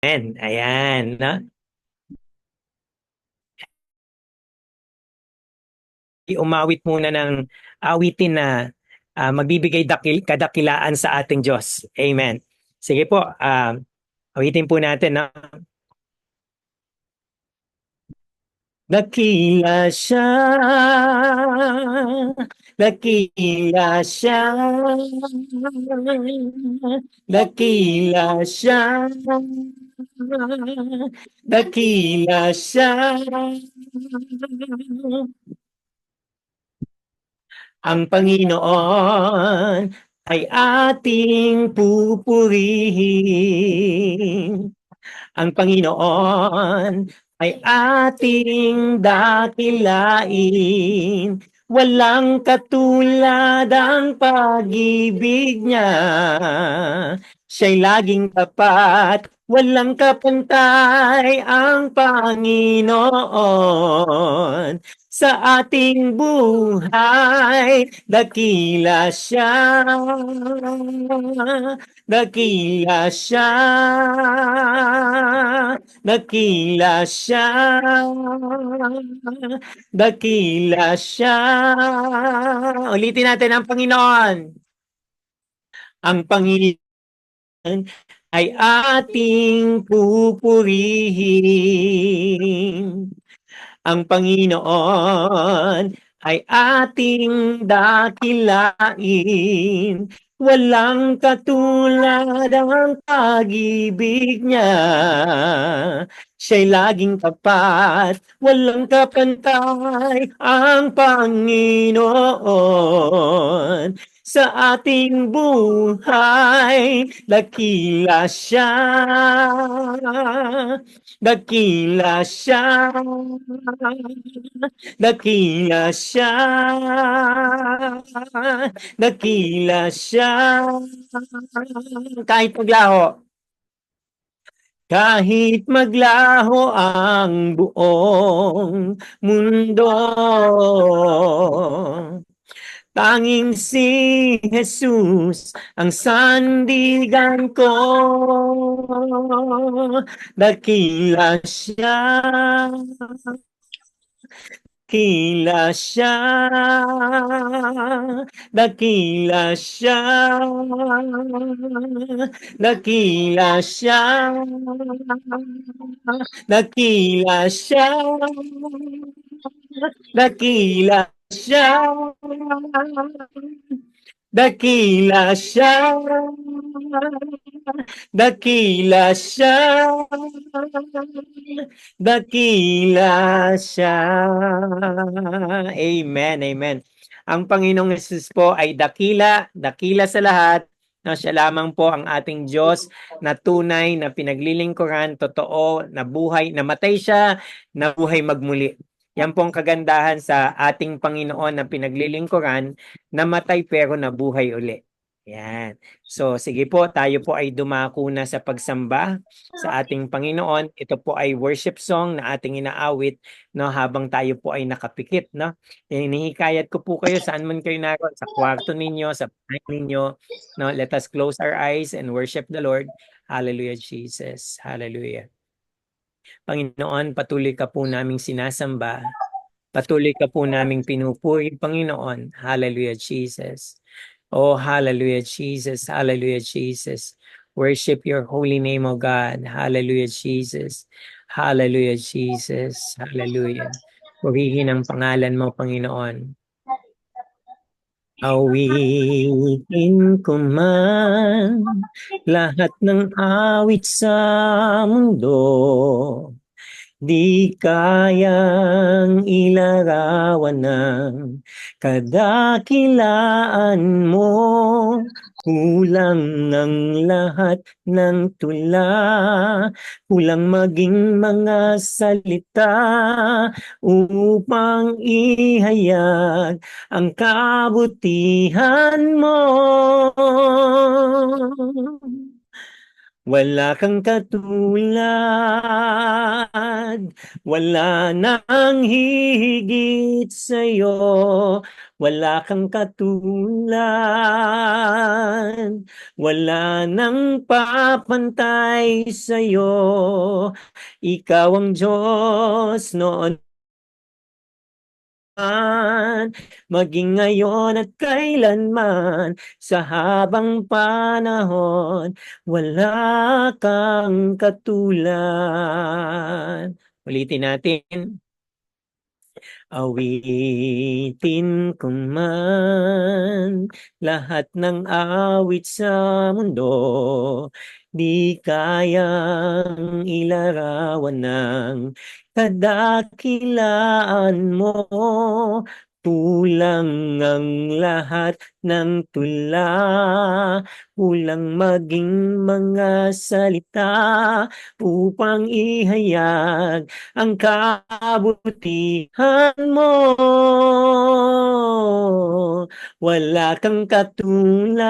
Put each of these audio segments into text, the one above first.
Ayan, no? Umawit muna ng awitin na magbibigay kadakilaan sa ating Diyos. Amen. Sige po, awitin po natin, no? Dakila siya, dakila siya, dakila siya, dakila siya. Ang Panginoon ay ating pupurihin. Ang Panginoon ay ating dakilain. Walang katulad ang pag-ibig niya. Siya'y laging tapat, walang kapantay ang Panginoon. Sa ating buhay, dakila siya, dakila siya, dakila siya, dakila siya. Ulitin natin ang Panginoon. Ang Panginoon ay ating pupurihin. Ang Panginoon ay ating dakilain. Walang katulad ang pag-ibig niya. Siya'y laging tapat, walang kapantay ang Panginoon. Sa ating buhay, dakila siya, dakila siya, dakila siya, dakila siya. Kahit maglaho, kahit maglaho ang buong mundo, tanging si Jesus ang sandigan ko. Dakila siya, dakila siya, dakila siya, dakila siya, dakila siya, dakila siya, dakila siya, dakila siya, dakila siya. Amen, amen. Ang Panginoong Hesus po ay dakila, dakila sa lahat. No, siya lamang po ang ating Diyos na tunay na pinaglilingkuran, totoo, na buhay, namatay siya, na buhay magmuli. Yan po ang kagandahan sa ating Panginoon na pinaglilingkuran, namatay pero nabuhay uli. Yan. So sige po, tayo po ay dumako na sa pagsamba sa ating Panginoon. Ito po ay worship song na ating inaawit, no, habang tayo po ay nakapikit, no. Hinihikayat ko po kayo saan man kayo naroon, sa kwarto ninyo, sa bahay ninyo, no. Let us close our eyes and worship the Lord. Hallelujah, Jesus. Hallelujah. Panginoon, patuloy ka po naming sinasamba. Patuloy ka po naming pinupuri, Panginoon. Hallelujah, Jesus. Oh, hallelujah, Jesus. Hallelujah, Jesus. Worship your holy name, O God. Hallelujah, Jesus. Hallelujah, Jesus. Hallelujah. Purihin ang pangalan mo, Panginoon. Awitin ko man lahat ng awit sa mundo. Di kayang ilarawan ng kadakilaan mo. Kulang ng lahat ng tula, kulang maging mga salita upang ihayag ang kabutihan mo. Wala kang katulad, wala nang hihigit sa'yo, wala kang katulad, wala nang papantay sa'yo. Ikaw ang Diyos noon maging ngayon at kailanman sa habang panahon, wala kang katulad. Ulitin natin. Awitin ko man lahat ng awit sa mundo, di kayang ilarawan ng kadakilaan mo. Kulang ang lahat ng tula, kulang maging mga salita upang ihayag ang kabutihan mo. Wala kang katulad,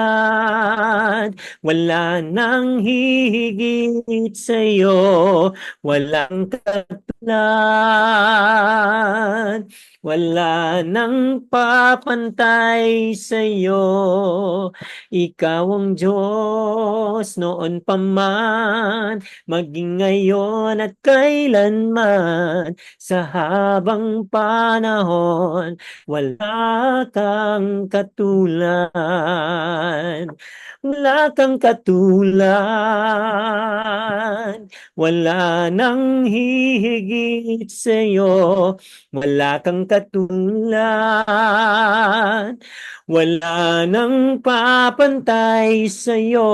wala nang hihigit sa'yo, walang katulad, wala nang papantay sa'yo. Ikaw ang Diyos noon pa man, maging ngayon at kailanman, sa habang panahon, wala kang katulad. Wala kang katulad, wala nang hihigit sa'yo, wala kang katulad, wala nang papantay sa'yo.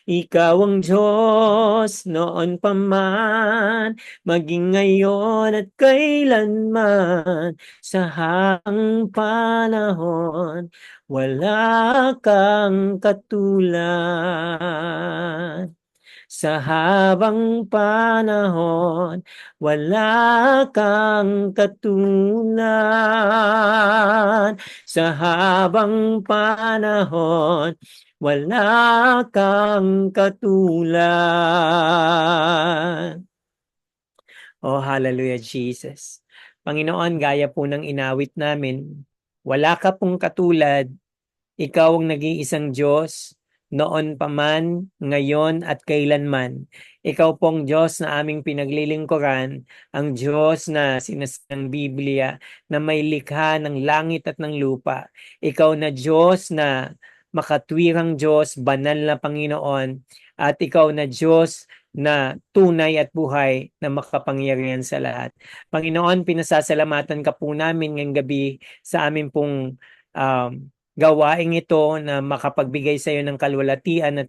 Ikaw ang Diyos noon pa man, maging ngayon at kailanman, sa habang panahon, wala kang katulad. Sa habang panahon, wala kang katulad. Sa habang panahon, wala kang katulad. Oh, hallelujah, Jesus. Panginoon, gaya po ng inawit namin, wala ka pong katulad. Ikaw ang nag-iisang Diyos, noon pa man, ngayon at kailanman. Ikaw pong Diyos na aming pinaglilingkuran, ang Diyos na sinasang Biblia, na may likha ng langit at ng lupa. Ikaw na Diyos na makatwirang Diyos, banal na Panginoon, at ikaw na Diyos na tunay at buhay na makapangyarihan sa lahat. Panginoon, pinasasalamatan ka po namin ngayong gabi sa amin pong um, gawaing ito na makapagbigay sa iyo ng kalwalatian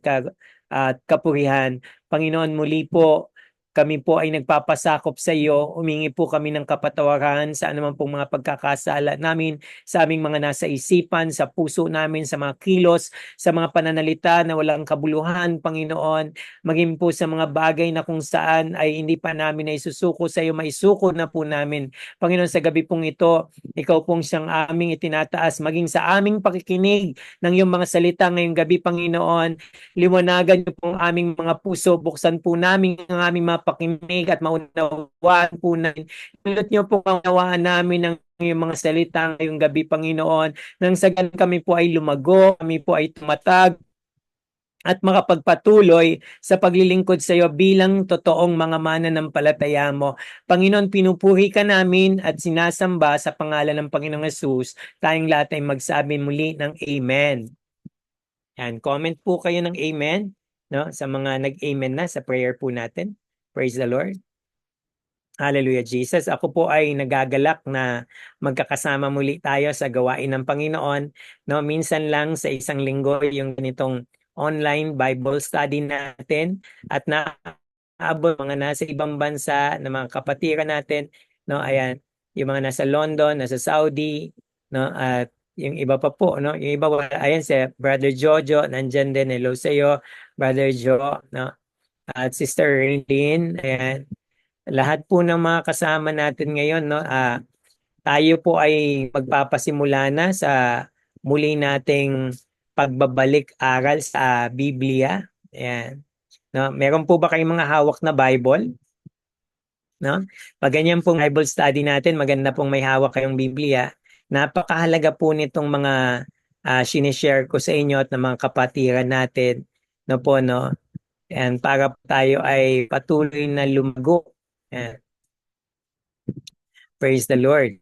at kapurihan. Panginoon, muli po, kami po ay nagpapasakop sa iyo. Humingi po kami ng kapatawaran sa anumang pong mga pagkakasala namin, sa aming mga nasa isipan, sa puso namin, sa mga kilos, sa mga pananalita na walang kabuluhan, Panginoon. Maging po sa mga bagay na kung saan ay hindi pa namin na isusuko sa iyo, maisuko na po namin. Panginoon, sa gabi pong ito, ikaw pong siyang aming itinataas, maging sa aming pakikinig ng iyong mga salita ngayong gabi, Panginoon. Liwanagan niyo pong aming mga puso, buksan po namin ang aming mga pakinig at maunawaan po namin. Tulot niyo po ang unawaan namin ng iyong mga salita ngayong gabi, Panginoon. Nang sa ganun kami po ay lumago, kami po ay tumatag, at makapagpatuloy sa paglilingkod sa iyo bilang totoong mga mananampalataya mo. Panginoon, pinupuri ka namin at sinasamba sa pangalan ng Panginoong Hesus. Tayong lahat ay magsabi muli ng Amen. Yan, comment po kayo ng Amen, no? Sa mga nag-Amen na sa prayer po natin. Praise the Lord. Hallelujah, Jesus. Ako po ay nagagalak na magkakasama muli tayo sa gawain ng Panginoon. No, minsan lang sa isang linggo yung ganitong online Bible study natin at naabot mga nasa ibang bansa na mga kapatiran natin, no, ayan, yung mga nasa London, nasa Saudi, no, at yung iba pa po, no, yung iba, ayan, si Brother Jojo, nandyan din, hello sa iyo, Brother Jo, no, at Sister Lynn, ayan, lahat po ng mga kasama natin ngayon, no, tayo po ay magpapasimula na sa muli nating pagbabalik aral sa Biblia. Ayan. No? Meron po ba kayong mga hawak na Bible? No? Pag ganyan pong Bible study natin, maganda pong may hawak kayong Biblia. Napakahalaga po nitong mga sinishare ko sa inyo at ng mga kapatiran natin. No po, no? And para po tayo ay patuloy na lumago. Yan. Praise the Lord.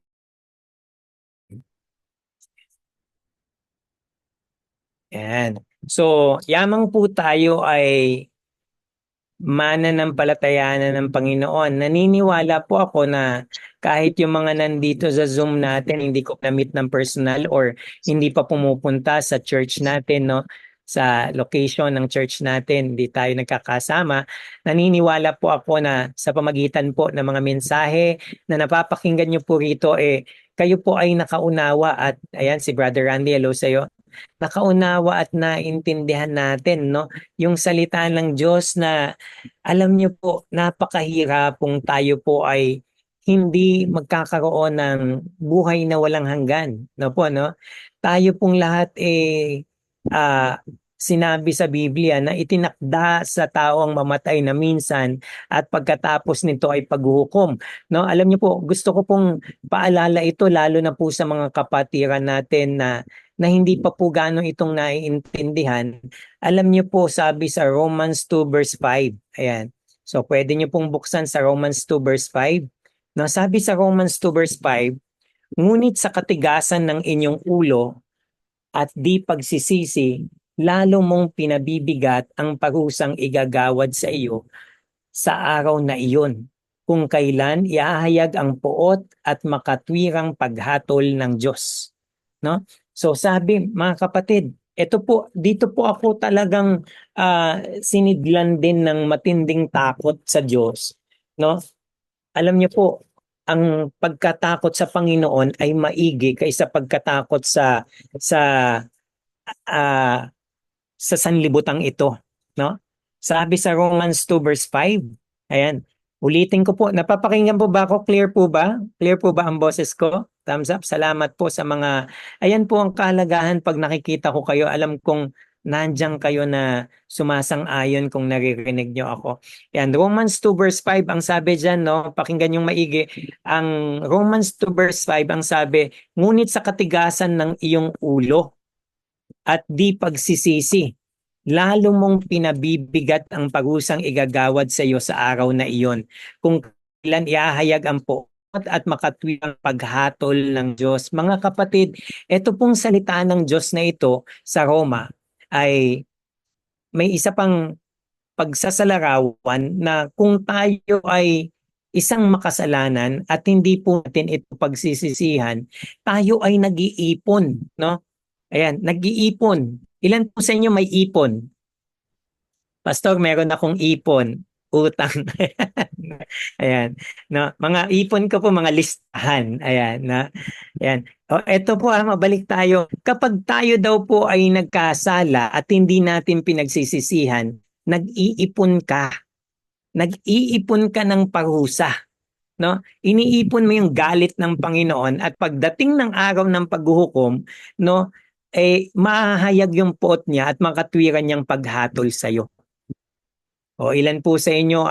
Yan. So, yamang po tayo ay mananampalatayanan ng Panginoon. Naniniwala po ako na kahit yung mga nandito sa Zoom natin, hindi ko na-meet ng personal or hindi pa pumupunta sa church natin, no? Sa location ng church natin, hindi tayo nagkakasama. Naniniwala po ako na sa pamagitan po ng mga mensahe na napapakinggan nyo po rito, kayo po ay nakaunawa at ayan si Brother Randy, hello sa'yo. Nakaunawa at naintindihan natin, no? Yung salita ng Diyos na alam niyo po, napakahirap kung tayo po ay hindi magkakaroon ng buhay na walang hanggan. No po, no? Tayo pong lahat ah, sinabi sa Biblia na itinakda sa tao ang mamatay na minsan at pagkatapos nito ay paghuhukom. No? Alam niyo po, gusto ko pong paalala ito lalo na po sa mga kapatiran natin na hindi pa po gaano itong naiintindihan. Alam niyo po, sabi sa Romans 2 verse 5. Ayan. So pwede niyo pong buksan sa Romans 2 verse 5. No, sabi sa Romans 2 verse 5, ngunit sa katigasan ng inyong ulo at di pagsisisi, lalo mong pinabibigat ang parusang igagawad sa iyo sa araw na iyon, kung kailan iahayag ang puot at makatwirang paghatol ng Diyos. No? So sabi, mga kapatid, ito po, dito po ako talagang sinidlan din ng matinding takot sa Diyos. No? Alam niyo po, ang pagkatakot sa Panginoon ay maigi kaysa pagkatakot sa ah, sa sanlibutan ito, no? Sabi sa Romans 2 verse 5. Ayan. Ulitin ko po, napapakinggan po ba ako? Clear po ba? Clear po ba ang boses ko? Thumbs up. Salamat po sa mga, ayan po ang kahalagahan pag nakikita ko kayo. Alam kong nandiyan kayo na sumasang-ayon kung naririnig nyo ako. Yan, Romans 2 verse 5 ang sabi dyan, no? Pakinggan yung maigi. Ang Romans 2 verse 5 ang sabi, ngunit sa katigasan ng iyong ulo at di pagsisisi, lalo mong pinabibigat ang pagusang igagawad sa iyo sa araw na iyon, kung kailan iahayag ang puot at makatwid ang paghatol ng Diyos. Mga kapatid, ito pong salita ng Diyos na ito sa Roma ay may isa pang pagsasalarawan na kung tayo ay isang makasalanan at hindi po natin ito pagsisisihan, tayo ay nag-iipon, no? Ayan, nag-iipon. Ilan po sa inyo may ipon? Pastor, meron akong ipon. Utang. Ayan. No, mga ipon ko po, mga listahan. Ayan. Na, ayan. O, eto po, mabalik tayo. Kapag tayo daw po ay nagkasala at hindi natin pinagsisisihan, nag-iipon ka. Nag-iipon ka ng parusa. No? Iniipon mo yung galit ng Panginoon at pagdating ng araw ng paghuhukom, no, mahahayag yung pot niya at makatwiran niyang paghatol sa iyo. O ilan po sa inyo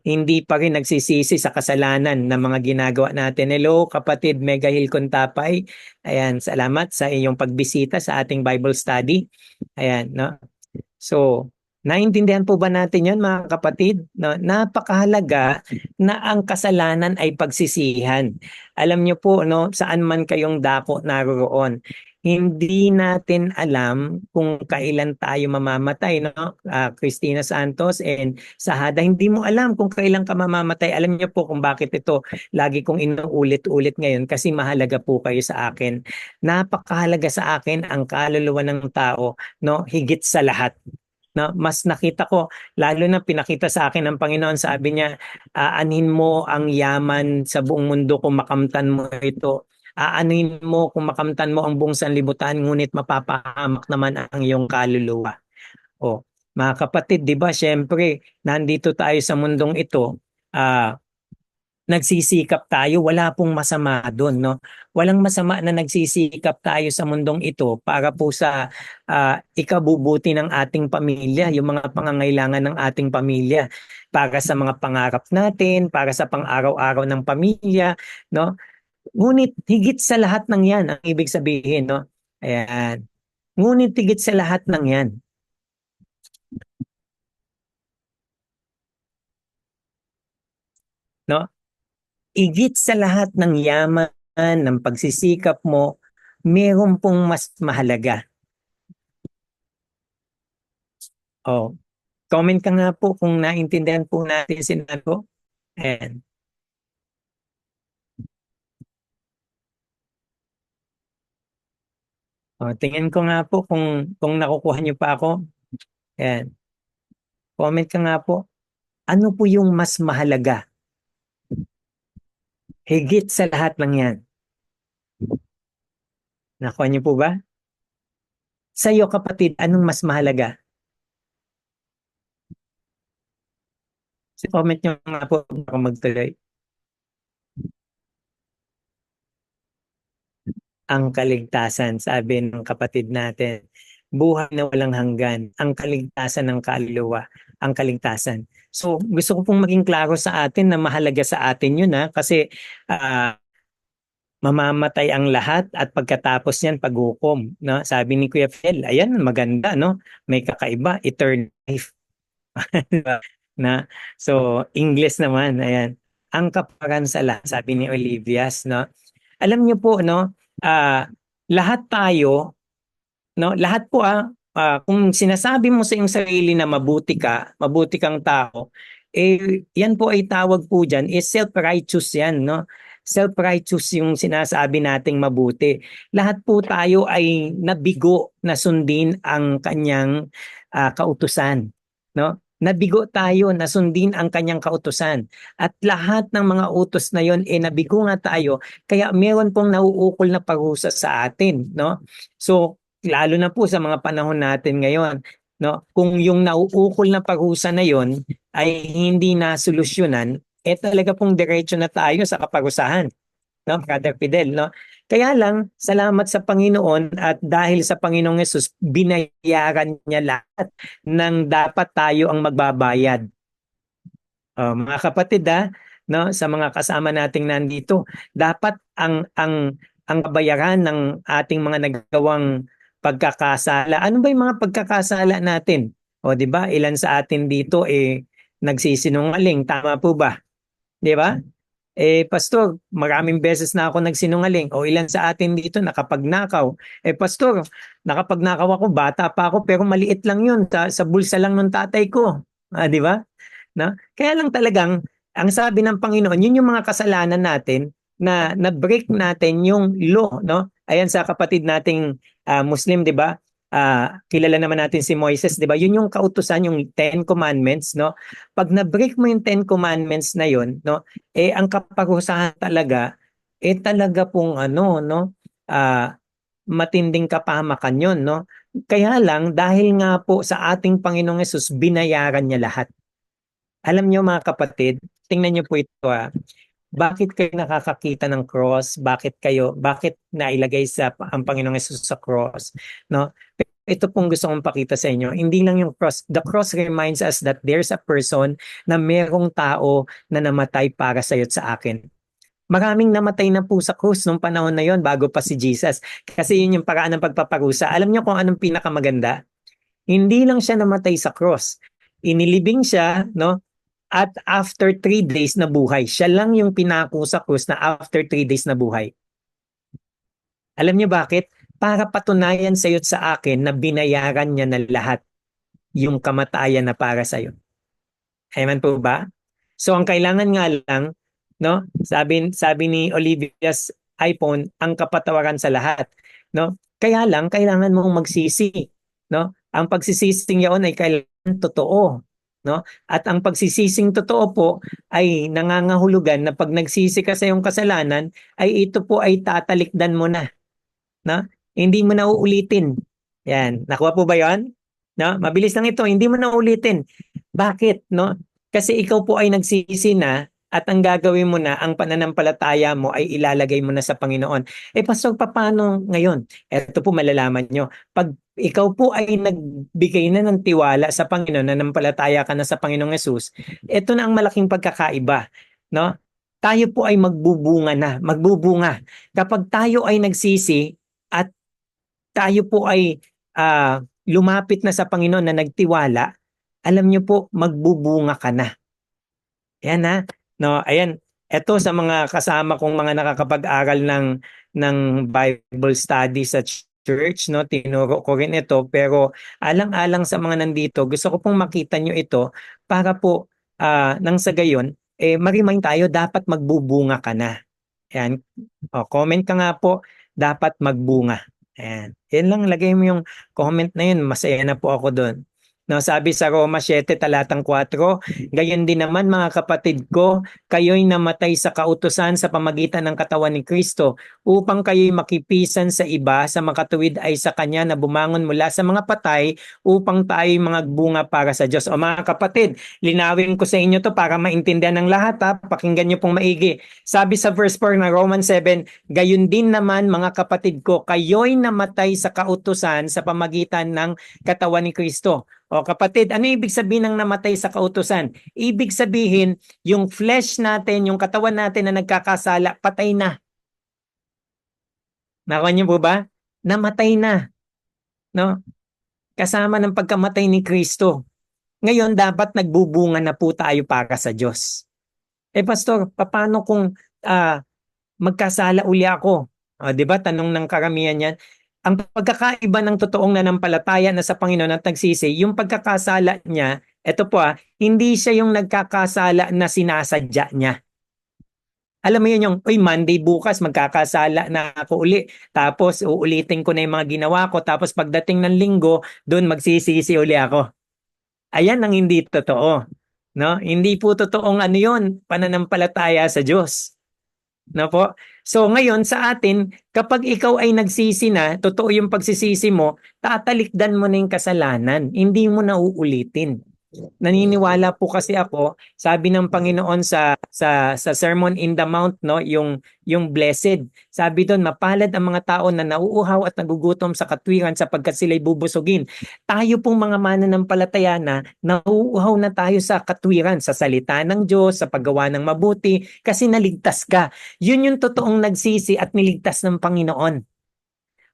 hindi pa rin nagsisisi sa kasalanan ng mga ginagawa natin. Hello kapatid Mega Hill Contapay. Ayan, salamat sa inyong pagbisita sa ating Bible study. Ayan, no. So, naintindihan po ba natin 'yon mga kapatid? No, napakahalaga na ang kasalanan ay pagsisihan. Alam niyo po no, saan man kayong dako naroroon. Hindi natin alam kung kailan tayo mamamatay, no? Christina Santos and Sahada, hindi mo alam kung kailan ka mamamatay. Alam niyo po kung bakit ito lagi kong inuulit-ulit ngayon kasi mahalaga po kayo sa akin. Napakahalaga sa akin ang kaluluwa ng tao, no? Higit sa lahat. No, mas nakita ko, lalo na pinakita sa akin ng Panginoon, sabi niya, aanhin mo ang yaman sa buong mundo kung makamtan mo ito. Aanhin mo kung makamtan mo ang buong sanlibutan, ngunit mapapahamak naman ang iyong kaluluwa. O, mga kapatid, di ba, syempre, nandito tayo sa mundong ito, nagsisikap tayo, wala pong masama doon, no? Walang masama na nagsisikap tayo sa mundong ito para po sa ikabubuti ng ating pamilya, yung mga pangangailangan ng ating pamilya, para sa mga pangarap natin, para sa pang-araw-araw ng pamilya, no? Ngunit higit sa lahat ng 'yan, ang ibig sabihin, no? Ayan. Ngunit higit sa lahat ng 'yan, no? Higit sa lahat ng yaman, ng pagsisikap mo, meron pong mas mahalaga. Oh, comment ka nga po kung naintindihan po natin sinabi ko. Ayan. Oh, tingnan ko nga po kung nakukuha niyo pa ako. Ayan. Comment ka nga po. Ano po yung mas mahalaga? Higit sa lahat ng 'yan. Nakuha niyo po ba? Sa iyo kapatid, anong mas mahalaga? Comment niyo nga po baka magtuloy. Ang kaligtasan, sabi ng kapatid natin. Buhay na walang hanggan, ang kaligtasan ng kaluluwa, ang kaligtasan. So, gusto ko pong maging klaro sa atin na mahalaga sa atin yun, ha? Kasi ah, mamamatay ang lahat at pagkatapos niyan paghukom, no? Sabi ni Kuya Fel, ayan maganda, no? May kakaiba, eternal life. Diba? Na so English naman, ayan. Ang kapakanan sa lahat, sabi ni Olivias, no? Alam niyo po, no? Lahat tayo, no, lahat po kung sinasabi mo sa iyong sarili na mabuti kang tao, yan po ay tawag po diyan is self-righteous yan, no? Self-righteous yung sinasabi nating mabuti. Lahat po tayo ay nabigo na sundin ang kanyang kautusan, no? Nabigo tayo na sundin ang kanyang kautusan. At lahat ng mga utos na yon nabigo nga tayo, kaya meron pong nauukol na parusa sa atin, no? So, lalo na po sa mga panahon natin ngayon, no? Kung yung nauukol na parusa na yon ay hindi na solusyonan, talaga pong diretso na tayo sa kaparusahan, no? Brother Fidel, no? Kaya lang, salamat sa Panginoon at dahil sa Panginoong Yesus, binayaran niya lahat ng dapat tayo ang magbabayad. Mga kapatid, no, sa mga kasama nating nandito, dapat ang kabayaran ng ating mga nagawang pagkakasala. Ano ba yung mga pagkakasala natin? O, 'di ba? Ilan sa atin dito nagsisinungaling, tama po ba? 'Di ba? Pastor, maraming beses na ako nagsinungaling. O ilan sa atin dito nakapagnakaw. Pastor, nakapagnakaw ako, bata pa ako, pero maliit lang yun. Sa bulsa lang ng tatay ko. 'Di ba? No? Kaya lang talagang, ang sabi ng Panginoon, yun yung mga kasalanan natin na na-break natin yung law, no? Ayan sa kapatid nating Muslim, 'di ba? Kilala naman natin si Moises, 'di ba? Yun yung kautusan, yung Ten Commandments, no? Pag na-break mo yung Ten Commandments na yun, no? Ang kaparusahan talaga talaga pong ano, no? Matinding kapahamakan yun, no? Kaya lang dahil nga po sa ating Panginoong Hesus, binayaran niya lahat. Alam niyo mga kapatid, tingnan niyo po ito. Bakit kayo nakakakita ng cross? Bakit nailagay ang Panginoong Yesus sa cross? No? Ito pong gusto kong pakita sa inyo. Hindi lang yung cross. The cross reminds us that there's a person na merong tao na namatay para sa iyo at sa akin. Maraming namatay na po sa cross nung panahon na yon bago pa si Jesus. Kasi yun yung paraan ng pagpaparusa. Alam niyo kung anong pinakamaganda? Hindi lang siya namatay sa cross. Inilibing siya, no? At after 3 days na buhay, siya lang yung pinako sa krus na after 3 days na buhay. Alam niyo bakit? Para patunayan sa iyo at sa akin na binayaran niya na lahat yung kamatayan na para sa iyo. Amen po ba? So ang kailangan nga lang, no? Sabi ni Olivia's iPhone, ang kapatawaran sa lahat, no? Kaya lang kailangan mong magsisi, no? Ang pagsisising yaon ay kailangan totoo, no? At ang pagsisising totoo po ay nangangahulugan na pag nagsisi ka sa iyong kasalanan, ay ito po ay tatalikdan mo na, no? Hindi mo na uulitin. Yan, nakuha po ba 'yon? No? Mabilis lang ito, hindi mo na uulitin. Bakit, no? Kasi ikaw po ay nagsisi na, at ang gagawin mo na, ang pananampalataya mo ay ilalagay mo na sa Panginoon. Pastor, paano ngayon? Ito po malalaman nyo. Pag ikaw po ay nagbigay na ng tiwala sa Panginoon, nanampalataya ka na sa Panginoong Yesus, ito na ang malaking pagkakaiba. No? Tayo po ay magbubunga. Kapag tayo ay nagsisi at tayo po ay lumapit na sa Panginoon na nagtiwala, alam niyo po, magbubunga ka na. Ayan ha. No, ayan. Ito sa mga kasama kong mga nakakapag-aral ng Bible study sa church, no, tinuro ko rin ito, pero alang-alang sa mga nandito, gusto ko pong makita nyo ito para po nang sa gayon, ma-remind tayo, dapat magbubunga ka na. Ayan. O, comment ka nga po, dapat magbunga. Ayan. Yan lang, lagay mo yung comment na yun, masaya na po ako doon. No, sabi sa Roma 7 talatang 4, gayon din naman mga kapatid ko, kayo'y namatay sa kautusan sa pamagitan ng katawan ni Kristo upang kayo'y makipisan sa iba, sa makatuwid ay sa Kanya na bumangon mula sa mga patay upang tayo'y magbunga para sa Diyos. O mga kapatid, linawin ko sa inyo to para maintindihan ng lahat ha, pakinggan nyo pong maigi. Sabi sa verse 4 ng Romans 7, gayon din naman mga kapatid ko, kayo'y namatay sa kautusan sa pamagitan ng katawan ni Kristo. O kapatid, ano ibig sabihin ng namatay sa kautusan? Ibig sabihin, yung flesh natin, yung katawan natin na nagkakasala, patay na. Nakuha niyo po ba? Namatay na. No? Kasama ng pagkamatay ni Kristo. Ngayon, dapat nagbubunga na po tayo para sa Diyos. Pastor, paano kung magkasala uli ako? Di ba? Tanong ng karamihan yan. Ang pagkakaiba ng totoong nanampalataya na sa Panginoon at nagsisi, yung pagkakasala niya, eto po hindi siya yung nagkakasala na sinasadya niya. Alam mo yun yung, Monday bukas magkakasala na ako uli. Tapos uulitin ko na yung mga ginawa ko. Tapos pagdating ng linggo, doon magsisisi uli ako. Ayan ang hindi totoo. No? Hindi po totoong ano yun, pananampalataya sa Diyos. No po? So ngayon sa atin, kapag ikaw ay nagsisi na, totoo yung pagsisisi mo, tatalikdan mo na yung kasalanan. Hindi mo na uulitin. Naniniwala po kasi ako, sabi ng Panginoon sa Sermon in the Mount, no, yung blessed. Sabi doon, mapalad ang mga tao na nauuhaw at nagugutom sa katwiran sapagkat sila'y bubusugin. Tayo pong mga mananampalataya na nauuhaw na tayo sa katwiran, sa salita ng Diyos, sa paggawa ng mabuti, kasi naligtas ka. Yun yung totoong nagsisi at niligtas ng Panginoon.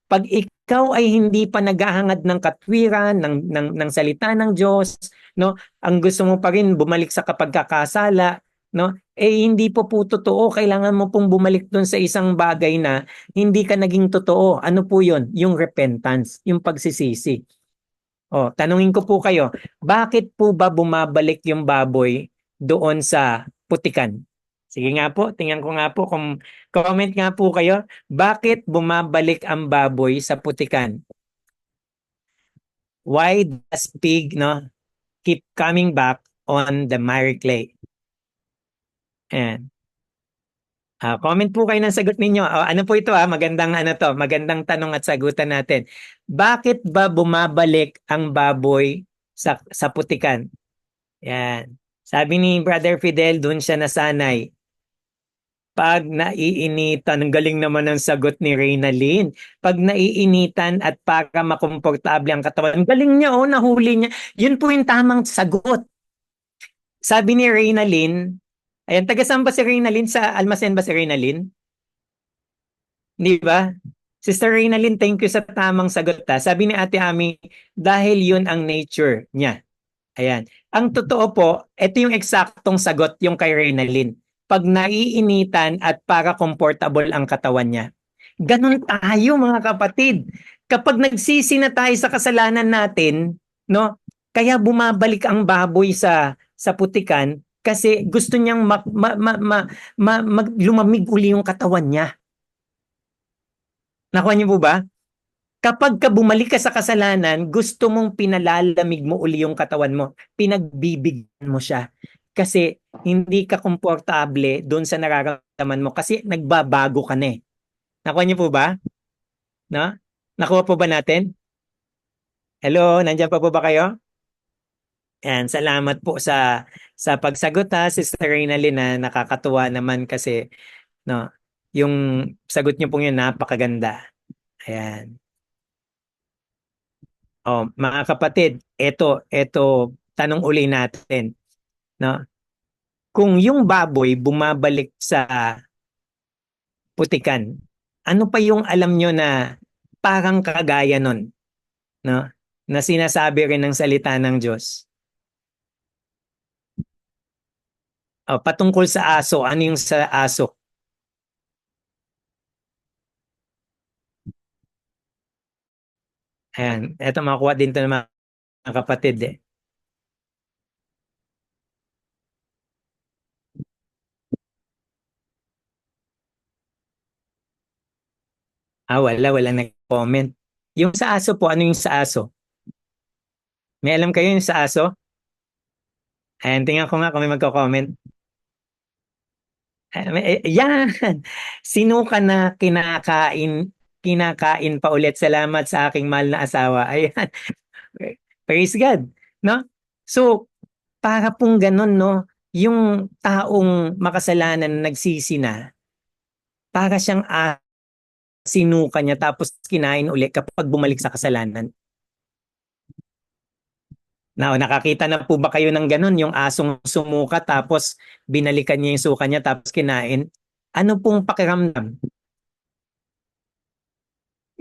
Pag ikaw ay hindi pa naghahangad ng katwiran, ng salita ng Diyos, no, ang gusto mo pa rin bumalik sa kapagkakasala, no, hindi po totoo. Kailangan mo pong bumalik doon sa isang bagay na hindi ka naging totoo. Ano po yun? Yung repentance, yung pagsisisi. Tanungin ko po kayo, bakit po ba bumabalik yung baboy doon sa putikan? Sige nga po, tingnan ko nga po kung comment nga po kayo. Bakit bumabalik ang baboy sa putikan? Why does pig keep coming back on the miry clay? Ayan. Comment po kayo ng sagot ninyo. Ano po ito magandang tanong at sagutan natin. Bakit ba bumabalik ang baboy sa putikan? Yan. Sabi ni Brother Fidel, doon siya nasanay. Pag naiinitan, ang galing naman ng sagot ni Reynalyn. Pag naiinitan at para makomportable ang katawan, ang galing niya, nahuli niya. Yun po yung tamang sagot. Sabi ni Reynalyn, ayan, taga saan ba si Reynalyn? Sa Almasen ba si Reynalyn? Di ba? Sister Reynalyn, thank you sa tamang sagot. Sabi ni Ate Ami, dahil yun ang nature niya. Ayan. Ang totoo po, ito yung eksaktong sagot yung kay Reynalyn. Pag naiinitan at para comfortable ang katawan niya. Ganun tayo mga kapatid. Kapag nagsisi na tayo sa kasalanan natin, no? Kaya bumabalik ang baboy sa putikan kasi gusto niyang lumamig uli yung katawan niya. Nakuha niyo po ba? Kapag ka bumalik ka sa kasalanan, gusto mong pinalalamig mo uli yung katawan mo. Pinagbibigyan mo siya. Kasi hindi ka komportable doon sa nararamdaman mo kasi nagbabago ka na eh. Nakuha niyo po ba? No? Nakuha po ba natin? Hello, nandiyan pa po ba kayo? And salamat po sa pagsagot ha, Sister Reynalyn, na nakakatuwa naman kasi no, yung sagot niyo pong yun napakaganda. Ayan. Oh, mga kapatid, eto tanong uli natin, no? Kung yung baboy bumabalik sa putikan, ano pa yung alam nyo na parang kagaya nun, no? Na sinasabi rin ng salita ng Diyos. Oh, patungkol sa aso, ano yung sa aso? Ayan, eto makuha din to ng mga kapatid eh. Wala nag-comment. Yung sa aso po, ano yung sa aso? May alam kayo yung sa aso? Ayan, tingnan ko nga kung may magko-comment. Yan! Sinuka na kinakain pa ulit. Salamat sa aking mahal na asawa. Ayan. Praise God. No? So, para pong ganun, no? Yung taong makasalanan na nagsisi na, para siyang sinuka niya tapos kinain ulit kapag bumalik sa kasalanan. Now, nakakita na po ba kayo ng ganun? Yung asong sumuka tapos binalikan niya yung suka niya tapos kinain? Ano pong pakiramdam?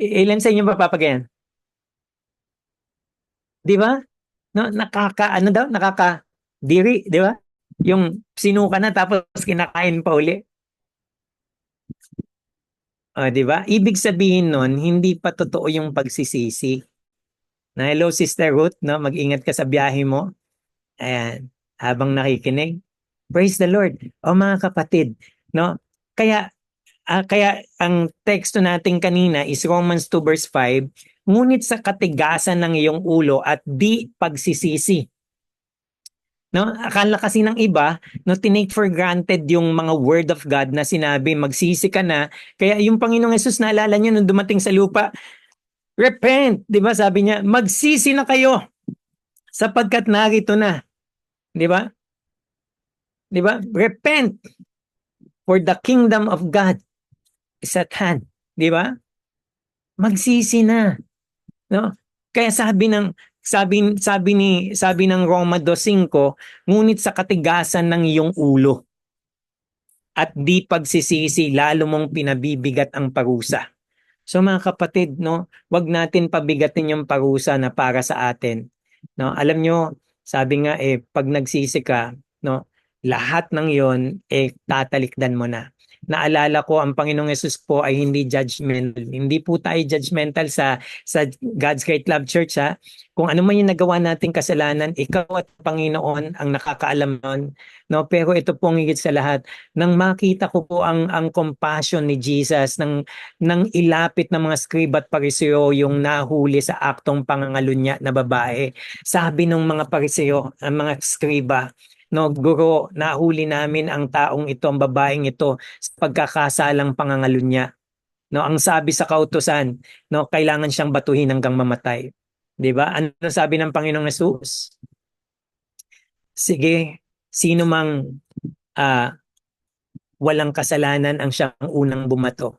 Ilan sa inyo ba papagayan? Di ba? No, ano daw? Diri, di ba? Yung sinuka na tapos kinakain pa uli. Di ba? Ibig sabihin nun, hindi pa totoo yung pagsisisi. Na hello Sister Ruth, no? Mag-ingat ka sa biyahe mo. Ayan, habang nakikinig. Praise the Lord. O mga kapatid, no? Kaya kaya ang teksto natin kanina is Romans 2 verse 5, ngunit sa katigasan ng iyong ulo at di pagsisisi. No? Akala kasi ng iba, no, tinake for granted yung mga word of God na sinabi, magsisi ka na. Kaya yung Panginoong Yesus, naalala niyo nung dumating sa lupa, repent, di ba? Sabi niya, magsisi na kayo sapagkat narito na. Di ba? Di ba? Repent, for the kingdom of God is at hand. Di ba? Magsisi na. No? Kaya sabi ng Roma 2:5, ngunit sa katigasan ng iyong ulo at di pagsisisi lalo mong pinabibigat ang parusa. So mga kapatid, no, wag natin pabigatin yung parusa na para sa atin. No, alam nyo, sabi nga pag nagsisi ka, no, lahat ng 'yon tatalikdan mo na. Naalala ko ang Panginoong Yesus po ay hindi judgmental. Hindi po tayo judgmental sa God's Great Love Church ha. Kung ano man yung nagawa nating kasalanan, ikaw at Panginoon ang nakakaalam nun. No, pero ito pong higit sa lahat, nang makita ko po ang compassion ni Jesus nang ilapit ng mga scriba at pariseo yung nahuli sa aktong pangangalunya na babae. Sabi ng mga pariseo, ang mga scriba, no, guro, nahuli namin ang taong ito, ang babaeng ito sa pagkakasalang pangangalunya. No, ang sabi sa kautusan, no, kailangan siyang batuhin hanggang mamatay. 'Di ba? Ano sabi ng Panginoong Hesus? Sige, sino mang walang kasalanan ang siyang unang bumato.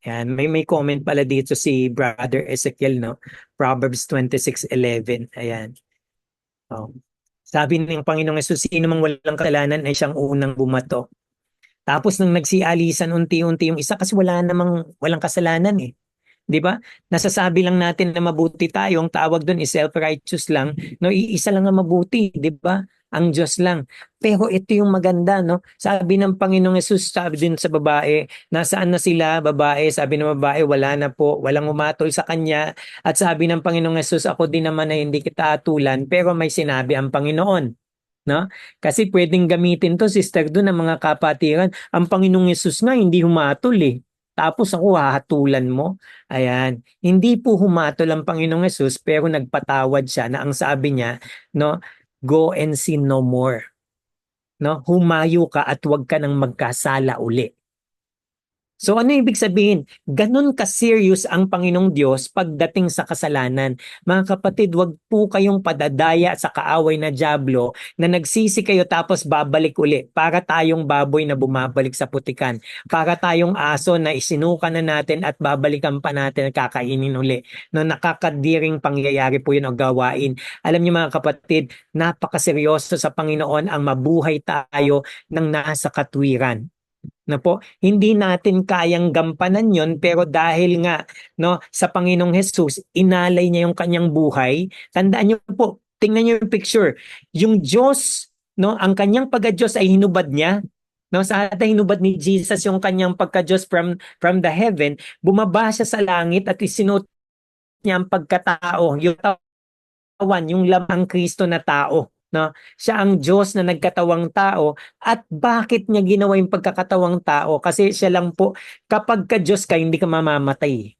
Yan, may comment pala dito si Brother Ezekiel, no? Proverbs 26:11. Ayan. Oh. Sabi ng Panginoong Hesus, sino mang walang kasalanan ay siyang unang bumato. Tapos nang nagsialisan unti-unti yung isa kasi walang kasalanan eh. 'Di ba? Nasasabi lang natin na mabuti tayo, ang tawag doon is self-righteous lang, no? Iisa lang ang mabuti, 'di ba? Ang Diyos lang. Pero ito yung maganda, no? Sabi ng Panginoong Yesus, sabi din sa babae, nasaan na sila, babae? Sabi ng babae, wala na po, walang umatol sa kanya. At sabi ng Panginoong Yesus, ako din naman ay hindi kita atulan, pero may sinabi ang Panginoon. No? Kasi pwedeng gamitin to, sister, doon ng mga kapatiran. Ang Panginoong Yesus nga hindi humatol eh. Tapos ako hahatulan mo. Ayan. Hindi po humatol ang Panginoong Yesus pero nagpatawad siya na ang sabi niya, no, go and sin no more. No? Humayo ka at huwag ka nang magkasala uli. So ano ibig sabihin? Ganun ka-serious ang Panginoong Diyos pagdating sa kasalanan. Mga kapatid, wag po kayong padadaya sa kaaway na dyablo na nagsisi kayo tapos babalik uli. Para tayong baboy na bumabalik sa putikan. Para tayong aso na isinuka na natin at babalikan pa natin at kakainin uli. No, nakakadiring pangyayari po yun o gawain. Alam niyo mga kapatid, napakaseryoso sa Panginoon ang mabuhay tayo ng nasa katwiran. Na po, hindi natin kayang gampanan yon, pero dahil nga no sa Panginoong Hesus inalay niya yung kanyang buhay. Tandaan niyo po, tingnan niyo yung picture. Yung Diyos, no, ang kanyang pagka-Diyos ay hinubad niya. No, sa ating hinubad ni Jesus yung kanyang pagka-Diyos from the heaven, bumaba siya sa langit at isinuot niya ang pagkatao, yung katawan, yung lamang Kristo na tao. No? Siya ang Diyos na nagkatawang tao. At bakit niya ginawa yung pagkakatawang tao? Kasi siya lang po, kapag ka Diyos ka, hindi ka mamamatay.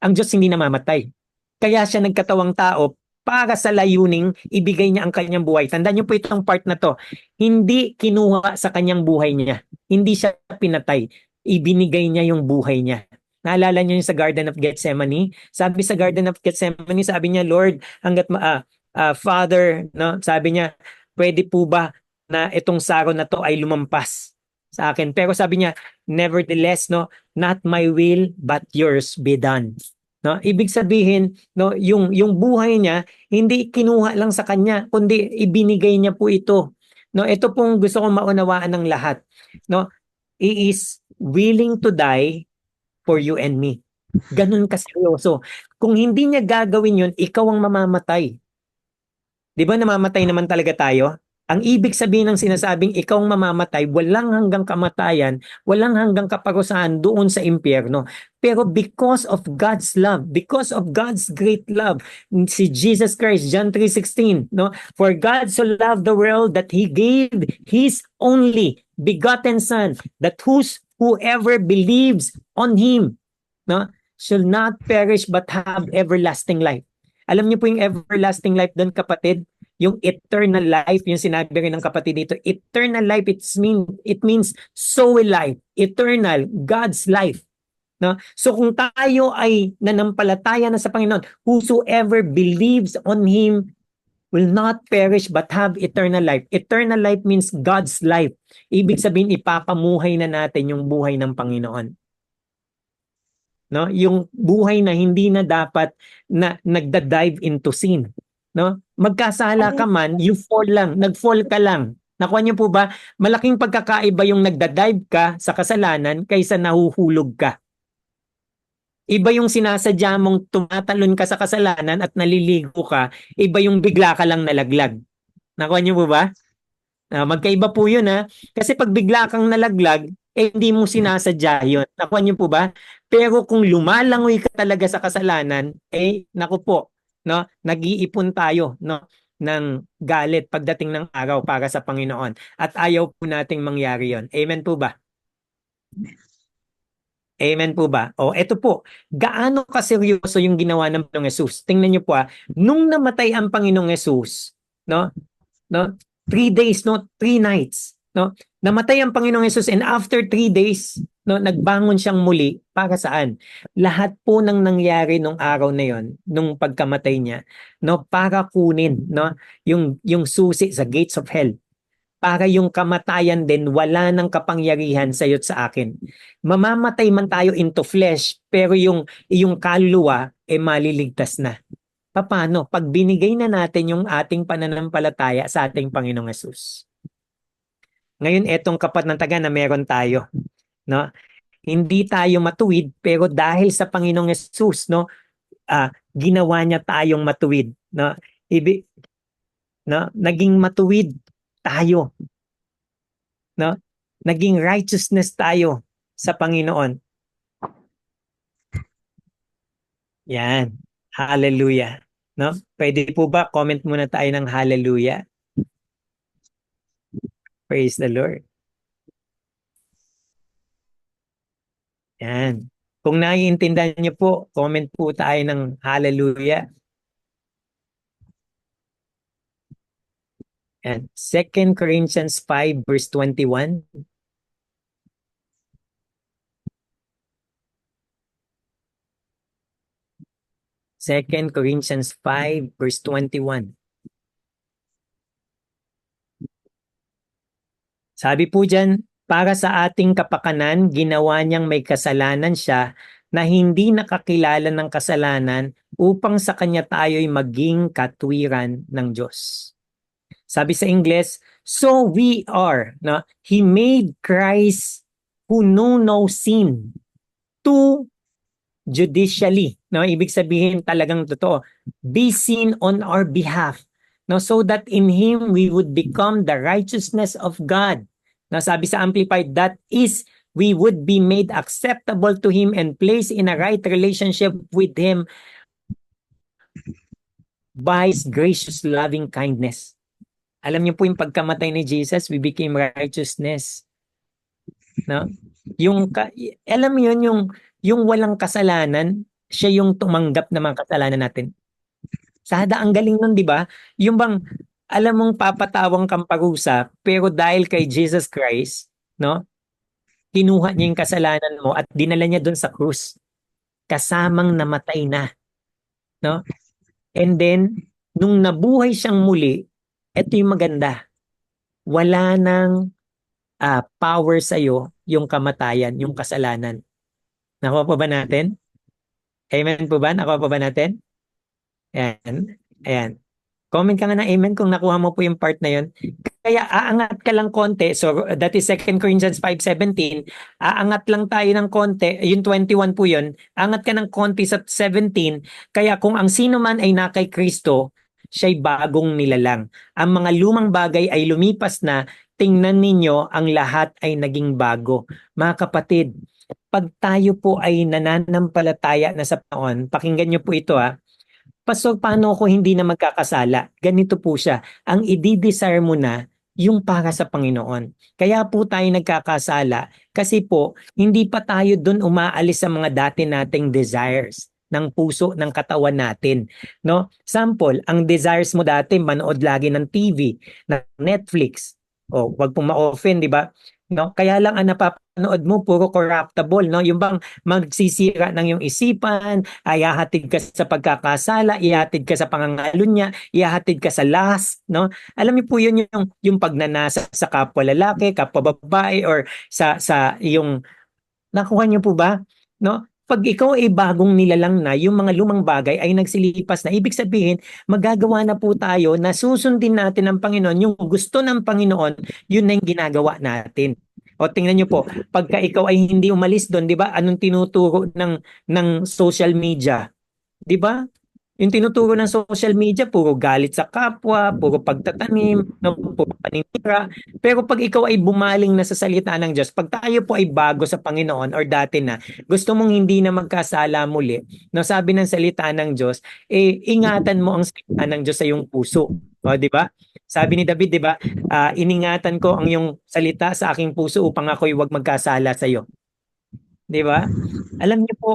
Ang Diyos hindi namamatay. Kaya siya nagkatawang tao para sa layuning ibigay niya ang kanyang buhay. Tandaan niyo po itong part na to. Hindi kinuha sa kanyang buhay niya. Hindi siya pinatay. Ibinigay niya yung buhay niya. Naalala niyo yung sa Garden of Gethsemane? Sabi sa Garden of Gethsemane, sabi niya, Lord, Father, no, sabi niya, pwede po ba na itong saro na to ay lumampas sa akin? Pero sabi niya, nevertheless, no, not my will but yours be done. No, ibig sabihin, no, yung buhay niya hindi kinuha lang sa kanya, kundi ibinigay niya po ito. No, ito pong gusto kong maunawaan ng lahat. No, he is willing to die for you and me. Ganun kaseryoso. Kung hindi niya gagawin yun, ikaw ang mamamatay. Di ba namamatay naman talaga tayo? Ang ibig sabihin ng sinasabing ikaw ang mamamatay, walang hanggang kamatayan, walang hanggang kaparusahan doon sa impyerno. Pero because of God's love, because of God's great love, si Jesus Christ, John 3:16, no? For God so loved the world that He gave His only begotten Son, that whoever believes on Him, no, shall not perish but have everlasting life. Alam niyo po yung everlasting life doon, kapatid? Yung eternal life, yung sinabi rin ng kapatid dito, eternal life, it means soul life, eternal, God's life. No? So kung tayo ay nanampalataya na sa Panginoon, whosoever believes on Him will not perish but have eternal life. Eternal life means God's life. Ibig sabihin, ipapamuhay na natin yung buhay ng Panginoon. No, yung buhay na hindi na dapat na nagda-dive into sin, no? Magkasala ka man, you fall lang, nag-fall ka lang. Nakuha niyo po ba? Malaking pagkakaiba yung nagda-dive ka sa kasalanan kaysa nahuhulog ka. Iba yung sinasadya mong tumatalon ka sa kasalanan at naliligo ka, iba yung bigla ka lang nalaglag. Nakuha niyo po ba? Magkaiba po yun ha. Kasi pag bigla kang nalaglag, hindi mo sinasadya yun. Nakuha niyo po ba? Pero kung lumalangoy ka talaga sa kasalanan, naku po, no? Nag-iipon tayo, no? Ng galit pagdating ng araw para sa Panginoon. At ayaw po nating mangyari yon. Amen po ba? Amen po ba? O eto po, gaano kaseryoso yung ginawa ng Panginoong Yesus? Tingnan niyo po nung namatay ang Panginoong Yesus, no? No? 3 days, no? 3 nights, no? Namatay ang Panginoong Hesus and after 3 days, no, nagbangon siyang muli. Para saan? Lahat po ng nangyari nung araw na yon, nung pagkamatay niya, no, para kunin, no, yung susi sa gates of hell. Para yung kamatayan din wala ng kapangyarihan sa iyo't sa akin. Mamamatay man tayo into flesh, pero yung kaluluwa maliligtas na. Paano? Pag binigay na natin yung ating pananampalataya sa ating Panginoong Yesus. Ngayon, etong kapanatagan na meron tayo, no? Hindi tayo matuwid, pero dahil sa Panginoong Yesus, no, ginawa niya tayong matuwid, no? No, naging matuwid tayo, no? Naging righteousness tayo sa Panginoon. Yan. Hallelujah. No? Pwede po ba comment muna tayo ng hallelujah? Praise the Lord. Yan. Kung naiintindihan niyo po, comment po tayo ng hallelujah. Yan. 2 Corinthians 5 verse 21. 2 Corinthians 5 verse 21. Sabi po diyan, para sa ating kapakanan, ginawa niyang may kasalanan siya na hindi nakakilala ng kasalanan upang sa kanya tayo'y maging katwiran ng Diyos. Sabi sa Ingles, so we are, no? He made Christ who knew no sin to judicially, no? Ibig sabihin talagang totoo, be sin on our behalf, no? So that in him we would become the righteousness of God. No, sabi sa Amplified, that is, we would be made acceptable to him and placed in a right relationship with him by his gracious loving kindness. Alam niyo po yung pagkamatay ni Jesus, we became righteousness. No? Alam mo yun, yung walang kasalanan, siya yung tumanggap ng mga kasalanan natin. Sada, ang galing nun, di ba? Yung bang, alam mong papatawang kang parusa, pero dahil kay Jesus Christ, no? Kinuha niya yung kasalanan mo at dinala niya doon sa krus. Kasamang namatay na, no? And then, nung nabuhay siyang muli, ito yung maganda. Wala nang power sa'yo yung kamatayan, yung kasalanan. Nakuha pa ba natin? Amen po ba? Nakuha pa ba natin? Ayan. Ayan. Comment ka nga ng amen kung nakuha mo po yung part na yun. Kaya aangat ka lang konti. So that is 2 Corinthians 5:17. Aangat lang tayo ng konti. Yung 21 po yun. Angat ka ng konti sa 17. Kaya kung ang sino man ay na kay Kristo, siya'y bagong nilalang. Ang mga lumang bagay ay lumipas na. Tingnan ninyo, ang lahat ay naging bago. Mga kapatid, pag tayo po ay nananampalataya na sa Panginoon, pakinggan niyo po ito Pastor, paano ako hindi na magkakasala? Ganito po siya. Ang i-desire mo na yung para sa Panginoon. Kaya po tayo nagkakasala kasi po hindi pa tayo doon umaalis sa mga dati nating desires ng puso, ng katawan natin. No? Sample, ang desires mo dati manood lagi ng TV, ng Netflix. O, wag pong ma-offend, di ba? No? Kaya lang ang napapanood mo puro corruptible, no? Yung bang magsisira ng yung isipan, ay ihahatid ka sa pagkakasala, ihahatid ka sa pangangalunya, ihahatid ka sa lust, no? Alam niyo po yun yung pagnanasa sa kapwa lalaki, kapwa babae, or sa yung nakuha niyo po ba? No? Pag ikaw ay bagong nilalang na, yung mga lumang bagay ay nagsilipas na. Ibig sabihin, magagawa na po tayo na susundin natin ang Panginoon. Yung gusto ng Panginoon, yun na yung ginagawa natin. O tingnan niyo po, pagka ikaw ay hindi umalis doon, 'di ba? Anong tinuturo ng social media? 'Di ba? Yung tinuturo ng social media, puro galit sa kapwa, puro pagtatanim, no, puro paninira. Pero pag ikaw ay bumaling na sa salita ng Diyos, pag tayo po ay bago sa Panginoon or dati na, gusto mong hindi na magkasala muli, no, sabi ng salita ng Diyos, ingatan mo ang salita ng Diyos sa iyong puso. O, di ba? Sabi ni David, di ba? Iningatan ko ang iyong salita sa aking puso upang ako'y huwag magkasala sa iyo. Di ba? Alam niyo po,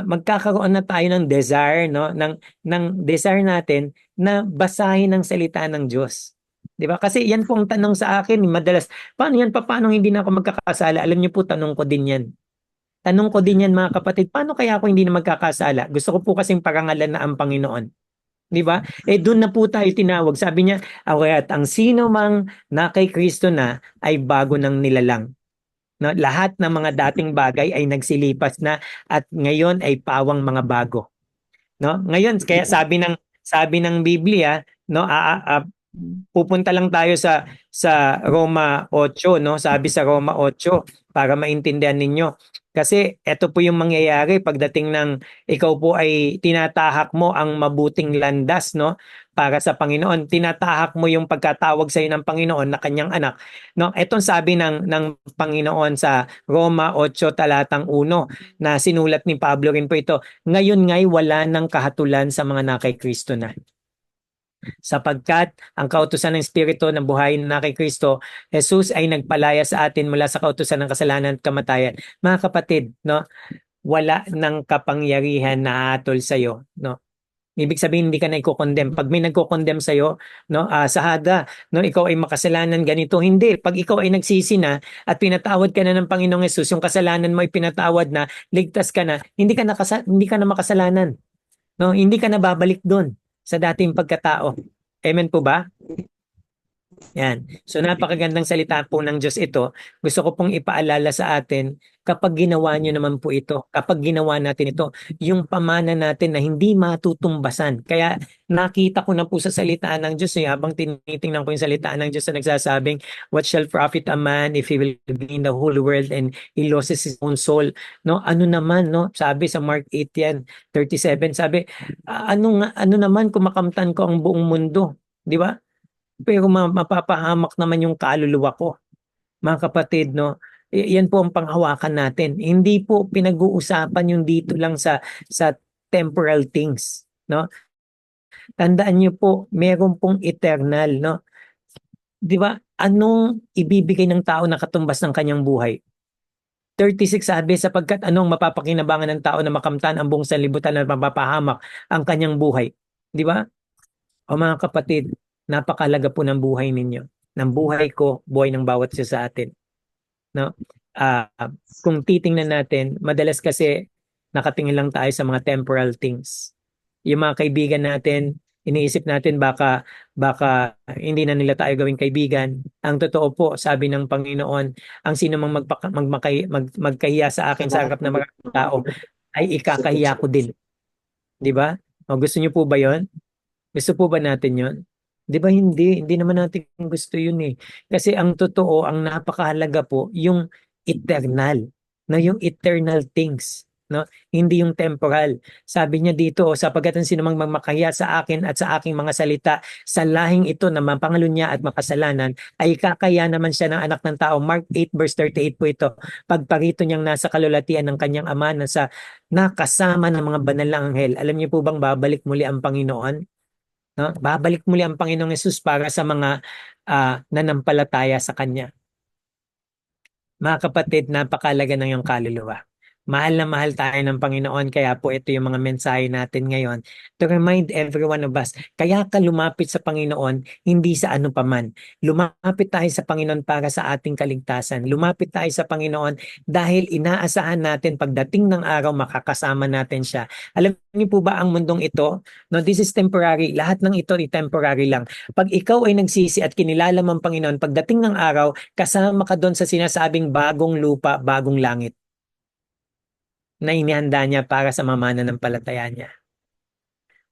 magkakaroon na tayo ng desire, no? Ng desire natin na basahin ang salita ng Diyos. Di ba? Kasi yan po ang tanong sa akin, madalas, paano yan? Paano hindi na ako magkakasala? Alam niyo po, tanong ko din yan. Tanong ko din yan, mga kapatid, paano kaya ako hindi na magkakasala? Gusto ko po kasing parangalan na ang Panginoon. Di ba? Doon na po tayo tinawag. Sabi niya, at ang sino mang na kay Kristo na ay bago ng nilalang. No, lahat ng mga dating bagay ay nagsilipas na at ngayon ay pawang mga bago. No? Ngayon kaya sabi ng Biblia, no, pupunta lang tayo sa Roma 8, no? Sabi sa Roma 8 para maintindihan ninyo. Kasi ito po yung mangyayari pagdating ng ikaw po ay tinatahak mo ang mabuting landas, no? Para sa Panginoon, tinatahak mo yung pagkatawag sa iyo ng Panginoon na kanyang anak. No, etong sabi ng Panginoon sa Roma 8 talatang 1 na sinulat ni Pablo rin po ito. Ngayon nga'y wala ng kahatulan sa mga na kay Kristo na. Sapagkat ang kautusan ng Espiritu ng buhay na kay Kristo, Jesus ay nagpalaya sa atin mula sa kautusan ng kasalanan at kamatayan. Mga kapatid, no, wala ng kapangyarihan na atol sa iyo, no. Ibig sabihin hindi ka na i-condemn. Pag may nagko-condemn sa iyo, no, sahada, no, ikaw ay makasalanan ganito, hindi. Pag ikaw ay nagsisi na at pinatawad ka na ng Panginoong Hesus, yung kasalanan mo ay pinatawad na, ligtas ka na, hindi ka na makasalanan. No, hindi ka na babalik doon sa dating pagkatao. Amen po ba? Yan. So napakagandang salita po ng Diyos ito. Gusto ko pong ipaalala sa atin, kapag ginawa nyo naman po ito, kapag ginawa natin ito, yung pamana natin na hindi matutumbasan. Kaya nakita ko na po sa salita ng Diyos, habang tinitingnan ko yung salita ng Diyos na nagsasabing, what shall profit a man if he will gain the whole world and he loses his own soul? No, ano naman, no? Sabi sa Mark 8 yan, 37, sabi, ano naman kung makamtan ko ang buong mundo? Di ba? Pero mapapahamak naman yung kaluluwa ko. Mga kapatid, no? Yan po ang panghawakan natin. Hindi po pinag-uusapan yung dito lang sa temporal things, no? Tandaan niyo po, meron pong eternal, no? 'Di ba? Anong ibibigay ng tao na katumbas ng kanyang buhay? 36 sabi, sapagkat anong mapapakinabangan ng tao na makamtan ang buong sanlibutan at mapapahamak ang kanyang buhay. 'Di ba? O mga kapatid, napakalaga po ng buhay ninyo. Ng buhay ko, buhay ng bawat isa sa atin. No? Ah, kung titingnan natin, madalas kasi nakatingin lang tayo sa mga temporal things. Yung mga kaibigan natin, iniisip natin baka hindi na nila tayo gawing kaibigan. Ang totoo po, sabi ng Panginoon, ang sino mang magkahiya sa akin sa harap ng mga tao ay ikakahiya ko din. 'Di ba? O gusto niyo po ba 'yon? Gusto po ba natin yon? Di ba hindi? Hindi naman natin gusto yun eh. Kasi ang totoo, ang napakahalaga po, yung eternal. No? Yung eternal things. No? Hindi yung temporal. Sabi niya dito, sapagkat ang sinumang magmakaya sa akin at sa aking mga salita, sa lahing ito na mapangalunya at makasalanan, ay kakaya naman siya ng anak ng tao. Mark 8 verse 38 po ito. Pagparito niyang nasa kalulatian ng kanyang ama na sa nakasama ng mga banal na anghel. Alam niyo po bang babalik muli ang Panginoon? No? Babalik muli ang Panginoong Yesus para sa mga nanampalataya sa Kanya. Mga kapatid, napakalaga ng iyong kaluluwa. Mahal na mahal tayo ng Panginoon, kaya po ito yung mga mensahe natin ngayon to remind every one of us. Kaya ka lumapit sa Panginoon, hindi sa ano paman. Lumapit tayo sa Panginoon para sa ating kaligtasan. Lumapit tayo sa Panginoon dahil inaasahan natin pagdating ng araw makakasama natin siya. Alam niyo po ba ang mundong ito? No, this is temporary. Lahat ng ito ay temporary lang. Pag ikaw ay nagsisi at kinilala mo ang Panginoon, pagdating ng araw, kasama ka doon sa sinasabing bagong lupa, bagong langit na inihanda niya para sa palataya niya.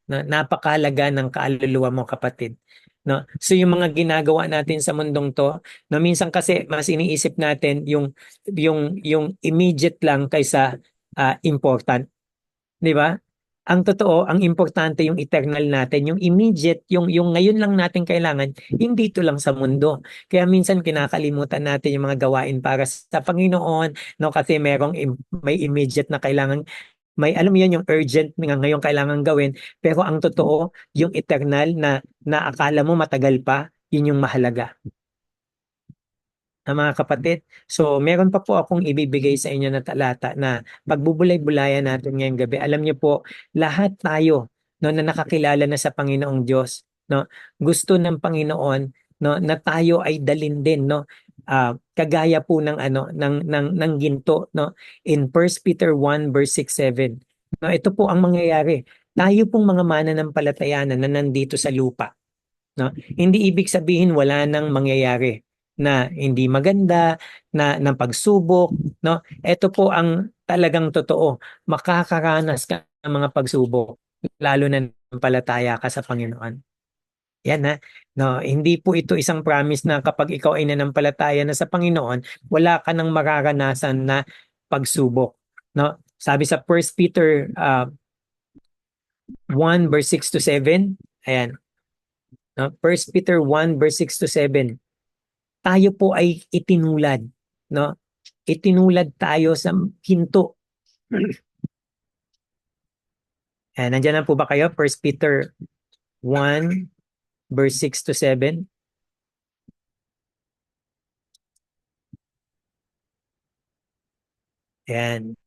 Na napakahalaga ng kaluluwa mo, kapatid. No? So yung mga ginagawa natin sa mundong to, no, minsan kasi mas iniisip natin yung immediate lang kaysa important. 'Di ba? Ang totoo, ang importante yung eternal natin, yung immediate, yung ngayon lang natin kailangan, hindi dito lang sa mundo. Kaya minsan kinakalimutan natin yung mga gawain para sa Panginoon, no, kasi may immediate na kailangan, may alam mo yun, yung urgent nga ngayon kailangan gawin, pero ang totoo, yung eternal na akala mo matagal pa, yun yung mahalaga mga kapatid. So, meron pa po akong ibibigay sa inyo na talata na pagbubulay-bulayan natin ngayong gabi. Alam niyo po, lahat tayo no, na nakakilala na sa Panginoong Diyos, no, gusto ng Panginoon no, na tayo ay dalin din, no. Kagaya po ng ng ginto, no, in First Peter 1 verse 6-7. No, ito po ang mangyayari. Tayo pong mga mananampalataya na nandito sa lupa, no? Hindi ibig sabihin wala nang mangyayari na hindi maganda, ng pagsubok, no? Ito po ang talagang totoo. Makakaranas ka ng mga pagsubok, lalo na palataya ka sa Panginoon. Yan ha. No, hindi po ito isang promise na kapag ikaw ay nanampalataya na sa Panginoon, wala ka nang mararanasan na pagsubok, no? Sabi sa First Peter 1 verse 6-7, ayan, no? First Peter 1 verse 6-7. Tayo po ay itinulad, no? Itinulad tayo sa hinto. Nandiyan na po ba kayo? First Peter 1 verse 6-7. Ayan.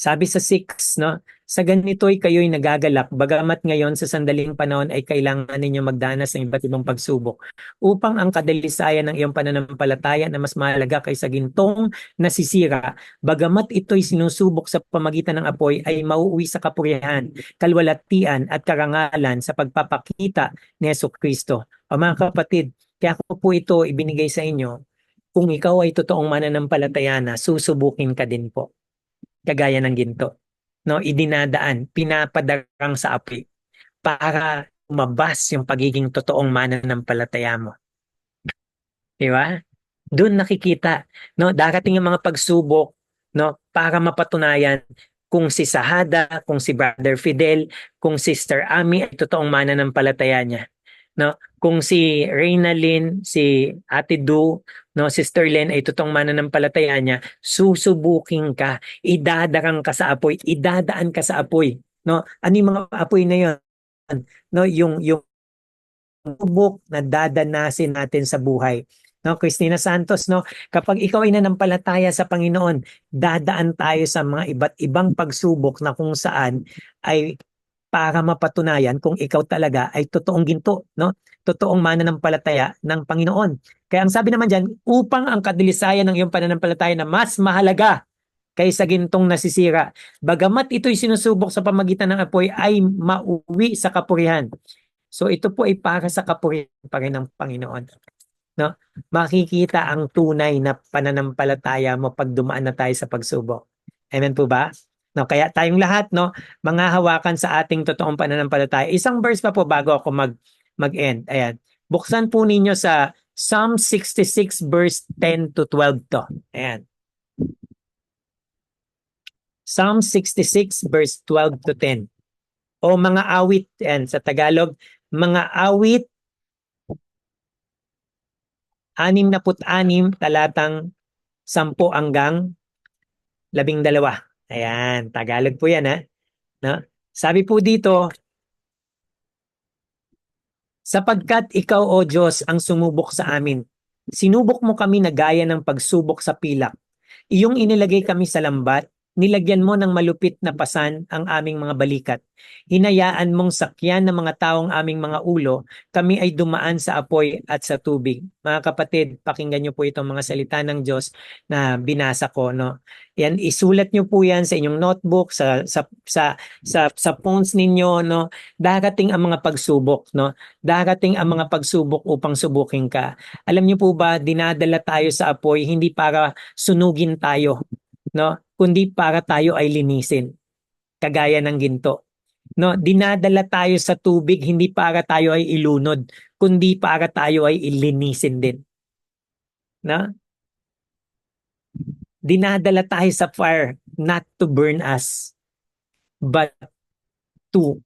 Sabi sa 6, no? Sa ganito'y kayo'y nagagalak, bagamat ngayon sa sandaling panahon ay kailangan ninyo magdanas ng iba't ibang pagsubok upang ang kadalisayan ng iyong pananampalataya na mas mahalaga kaysa gintong nasisira, bagamat ito'y sinusubok sa pamagitan ng apoy ay mauuwi sa kapurihan, kalwalatian at karangalan sa pagpapakita ni Jesucristo. O mga kapatid, kaya ko po ito ibinigay sa inyo, kung ikaw ay totoong mananampalataya na, susubukin ka din po. Kagaya ng ginto. No, idinadaan, pinapadarang sa apoy para umabas yung pagiging totoong mananampalataya mo. Di ba? Doon nakikita, no, darating ang mga pagsubok, no, para mapatunayan kung si Sahada, kung si Brother Fidel, kung Sister Ami ay totoong mananampalataya niya. No, kung si Reynalyn, si Ate Du, no, Sister Len ay totoong mananampalataya niya, susubukin ka, idadarang ka sa apoy, idadaan ka sa apoy, no? Ano yung mga apoy na 'yon? No, yung subok na dadanasin natin sa buhay. No, Christina Santos, no, kapag ikaw ay nanampalataya sa Panginoon, dadaan tayo sa mga iba't ibang pagsubok na kung saan ay para mapatunayan kung ikaw talaga ay totoong ginto, no? Totoong mananampalataya ng Panginoon. Kaya ang sabi naman diyan, upang ang kadilisayan ng iyong pananampalataya na mas mahalaga kaysa gintong nasisira, bagamat ito'y sinusubok sa pamagitan ng apoy ay mauwi sa kapurihan. So ito po ay para sa kapurihan pa rin ng Panginoon. No? Makikita ang tunay na pananampalataya mo pag dumaan na tayo sa pagsubok. Amen po ba? No, kaya tayong lahat, no, manghahawakan sa ating totoong pananampalataya. Isang verse pa po bago ako mag-end. Ayan. Buksan po ninyo sa Psalm 66 verse 10 to 12 to. Ayan. Psalm 66 verse 12 to 10. O mga awit, ayan, sa Tagalog, mga awit 66 talatang 10 hanggang 12. Ayan, Tagalog po yan, ha? No? Sabi po dito, sapagkat ikaw, O Diyos, ang sumubok sa amin. Sinubok mo kami na gaya ng pagsubok sa pilak. Iyong inilagay kami sa lambat, nilagyan mo ng malupit na pasan ang aming mga balikat. Hinayaan mong sakyan ng mga taong aming mga ulo, kami ay dumaan sa apoy at sa tubig. Mga kapatid, pakinggan niyo po itong mga salita ng Diyos na binasa ko, no. Yan, isulat niyo po yan sa inyong notebook, sa phones ninyo, no. Darating ang mga pagsubok, no. Darating ang mga pagsubok upang subukin ka. Alam niyo po ba, dinadala tayo sa apoy hindi para sunugin tayo, no? Kundi para tayo ay linisin, kagaya ng ginto. No, dinadala tayo sa tubig hindi para tayo ay ilunod, kundi para tayo ay ilinisin din. No? Dinadala tayo sa fire not to burn us, but to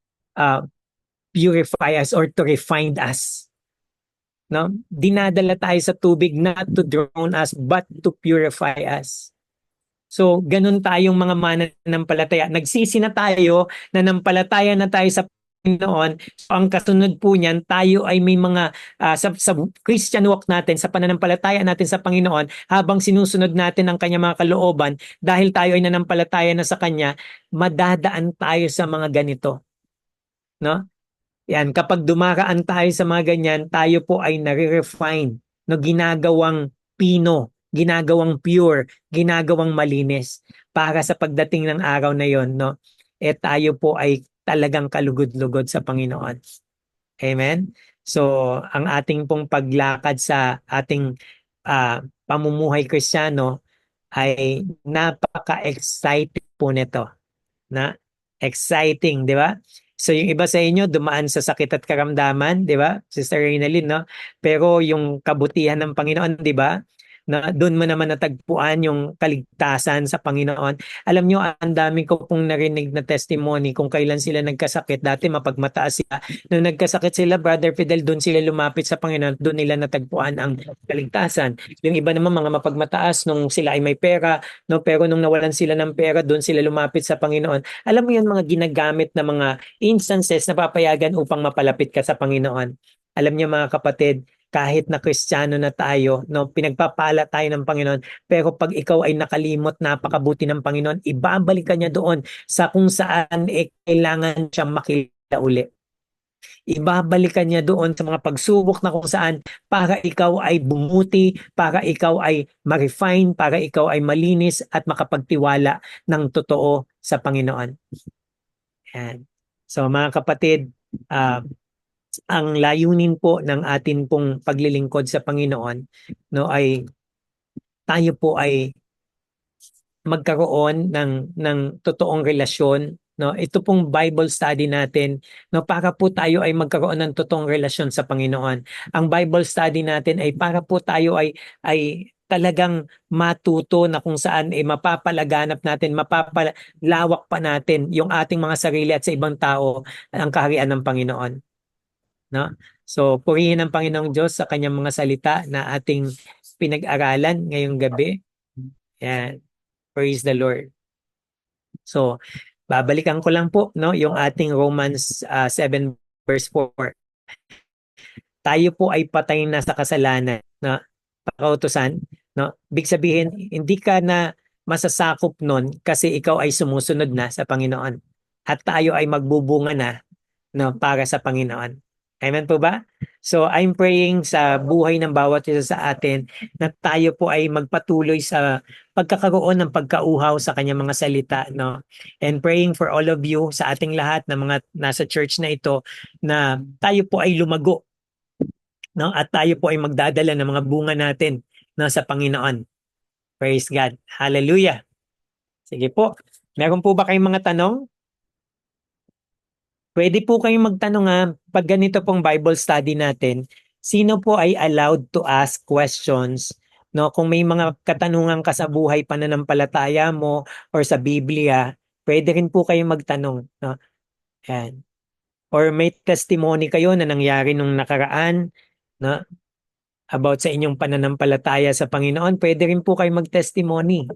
purify us or to refine us. No? Dinadala tayo sa tubig not to drown us, but to purify us. So, ganun tayong mga mananampalataya. Nagsisi na tayo, nanampalataya na tayo sa Panginoon. So, ang kasunod po niyan, tayo ay may mga, sa Christian walk natin, sa pananampalataya natin sa Panginoon, habang sinusunod natin ang kanyang mga kalooban, dahil tayo ay nanampalataya na sa Kanya, madadaan tayo sa mga ganito. No? Yan, kapag dumaraan tayo sa mga ganyan, tayo po ay nare-refine, no, ginagawang pino, ginagawang pure, ginagawang malinis para sa pagdating ng araw na yon, no. Tayo po ay talagang kalugod-lugod sa Panginoon. Amen. So, ang ating pong paglakad sa ating pamumuhay Kristiyano ay napaka-exciting po nito. Na exciting, di ba? So yung iba sa inyo dumaan sa sakit at karamdaman, 'di ba? Sister Reynalyn, no? Pero yung kabutihan ng Panginoon, 'di ba? Na doon mo naman natagpuan yung kaligtasan sa Panginoon. Alam nyo, ang dami ko pong narinig na testimony kung kailan sila nagkasakit. Dati mapagmataas sila. Nung nagkasakit sila, Brother Fidel, doon sila lumapit sa Panginoon. Doon nila natagpuan ang kaligtasan. Yung iba naman mga mapagmataas nung sila ay may pera, no? Pero nung nawalan sila ng pera, doon sila lumapit sa Panginoon. Alam mo yun, mga ginagamit na mga instances na papayagan upang mapalapit ka sa Panginoon. Alam niyo mga kapatid, kahit na Kristiyano na tayo, no, pinagpapala tayo ng Panginoon, pero pag ikaw ay nakalimot, napakabuti ng Panginoon, ibabalik ka niya doon sa kung saan kailangan siyang makilala uli. Ibabalikan niya doon sa mga pagsubok na kung saan para ikaw ay bumuti, para ikaw ay ma-refine, para ikaw ay malinis at makapagtiwala ng totoo sa Panginoon. Yan. So mga kapatid, ang layunin po ng atin pong paglilingkod sa Panginoon, no, ay tayo po ay magkaroon ng totoong relasyon, no. Ito pong Bible study natin, no, para po tayo ay magkaroon ng totoong relasyon sa Panginoon. Ang Bible study natin ay para po tayo ay talagang matuto na kung saan mapapalaganap natin, mapapalawak pa natin yung ating mga sarili at sa ibang tao ang kaharian ng Panginoon, no? So purihin ang Panginoong Diyos sa kanyang mga salita na ating pinag-aralan ngayong gabi. Yan. Praise the Lord. So, babalikan ko lang po, no, yung ating Romans 7 verse 4. Tayo po ay patay na sa kasalanan, no? Pakautusan, no? Big sabihin, hindi ka na masasakop nun kasi ikaw ay sumusunod na sa Panginoon. At tayo ay magbubunga na, no, para sa Panginoon. Amen po ba? So I'm praying sa buhay ng bawat isa sa atin na tayo po ay magpatuloy sa pagkakaroon ng pagkauhaw sa kanyang mga salita, no? And praying for all of you sa ating lahat na mga nasa church na ito na tayo po ay lumago, no? At tayo po ay magdadala ng mga bunga natin, no, sa Panginoon. Praise God. Hallelujah. Sige po. Meron po ba kayong mga tanong? Pwede po kayong magtanong pag ganito pong Bible study natin, sino po ay allowed to ask questions, no? Kung may mga katanungan ka sa buhay pananampalataya mo or sa Biblia, pwede rin po kayong magtanong, no? Yan. Or may testimony kayo na nangyari nung nakaraan, no? About sa inyong pananampalataya sa Panginoon, pwede rin po kayong mag-testimony.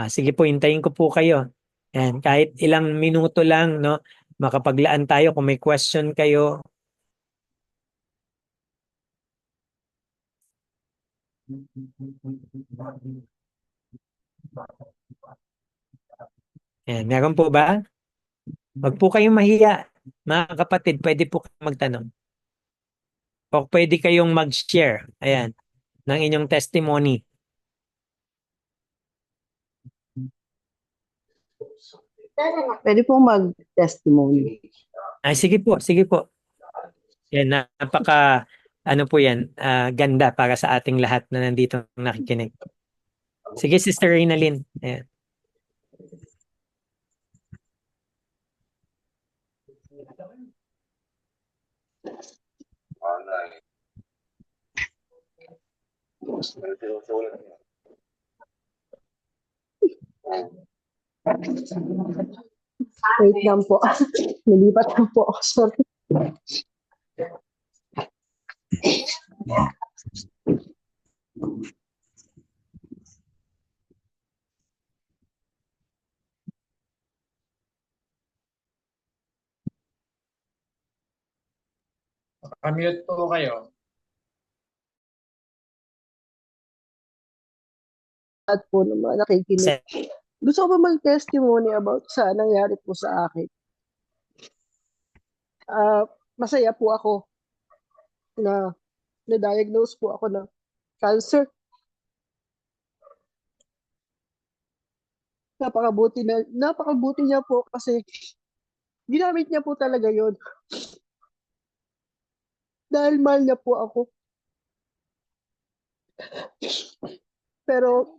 Sige po, hintayin ko po kayo. Yan, kahit ilang minuto lang, no, makapaglaan tayo kung may question kayo. Yan, meron po ba? Wag po kayong mahiya. Mga kapatid, pwede po kayong magtanong. O pwede kayong mag-share, ayan, ng inyong testimony. Pwede po mag-testimony. Sige po, sige po. Yan, napaka, ano po yan, ganda para sa ating lahat na nandito nakikinig. Sige, Sister Reynalyn. Ayan. Wait lang po. Nilipat lang po ako. Sorry. Mute po kayo. At po naman nakikinig. Gusto ko ba mag-testimony about sa nangyari po sa akin? Masaya po ako na na-diagnose po ako ng cancer. Napakabuti niya po kasi ginamit niya po talaga yon. Dahil mahal niya po ako. Pero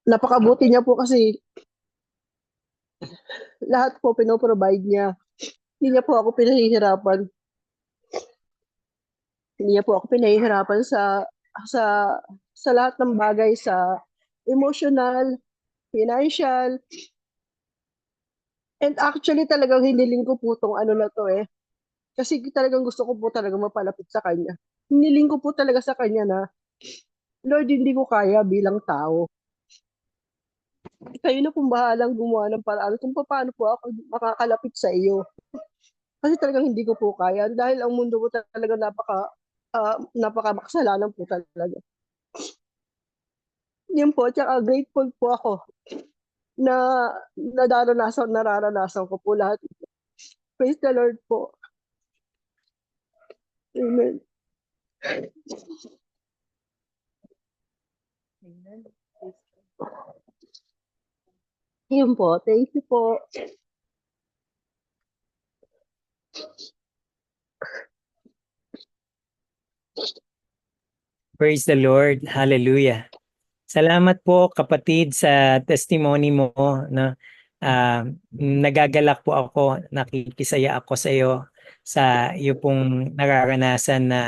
napakabuti niya po kasi lahat po pinoprovide niya. Hindi niya po ako pinahihirapan. Hindi niya po ako pinahihirapan sa sa lahat ng bagay, sa emotional, financial. And actually talagang hiniling ko po tong ano na to Kasi talagang gusto ko po talaga mapalapit sa kanya. Hiniling ko po talaga sa kanya na, Lord, hindi ko kaya bilang tao. Kayo na pong bahalang gumawa ng paraan kung paano po ako makakalapit sa iyo. Kasi talagang hindi ko po kaya dahil ang mundo ko talaga napaka makasalanan po talaga. Yun po, tsaka grateful po ako na nararanasan ko po lahat. Praise the Lord po. Amen. Yun po, thank you po. Praise the Lord. Hallelujah. Salamat po kapatid sa testimony mo, no. Nagagalak po ako, nakikisaya ako sa iyo sa iyo pong nararanasan na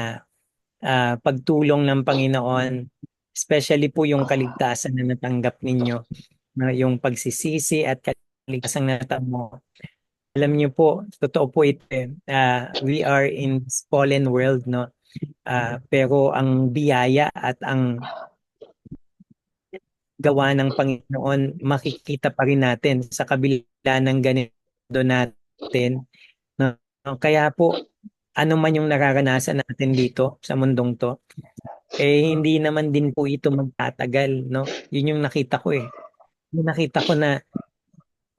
pagtulong ng Panginoon, especially po yung kaligtasan na natanggap ninyo, no, yung pagsisisi at kaligtasan na natanggap mo. Alam niyo po, totoo po ito eh. We are in this fallen world, no. Pero ang biyaya at ang gawa ng Panginoon, makikita pa rin natin sa kabila ng ganito natin. No? Kaya po, ano man yung nararanasan natin dito sa mundong to, hindi naman din po ito magtatagal. No? Yun yung nakita ko eh. Yung nakita ko na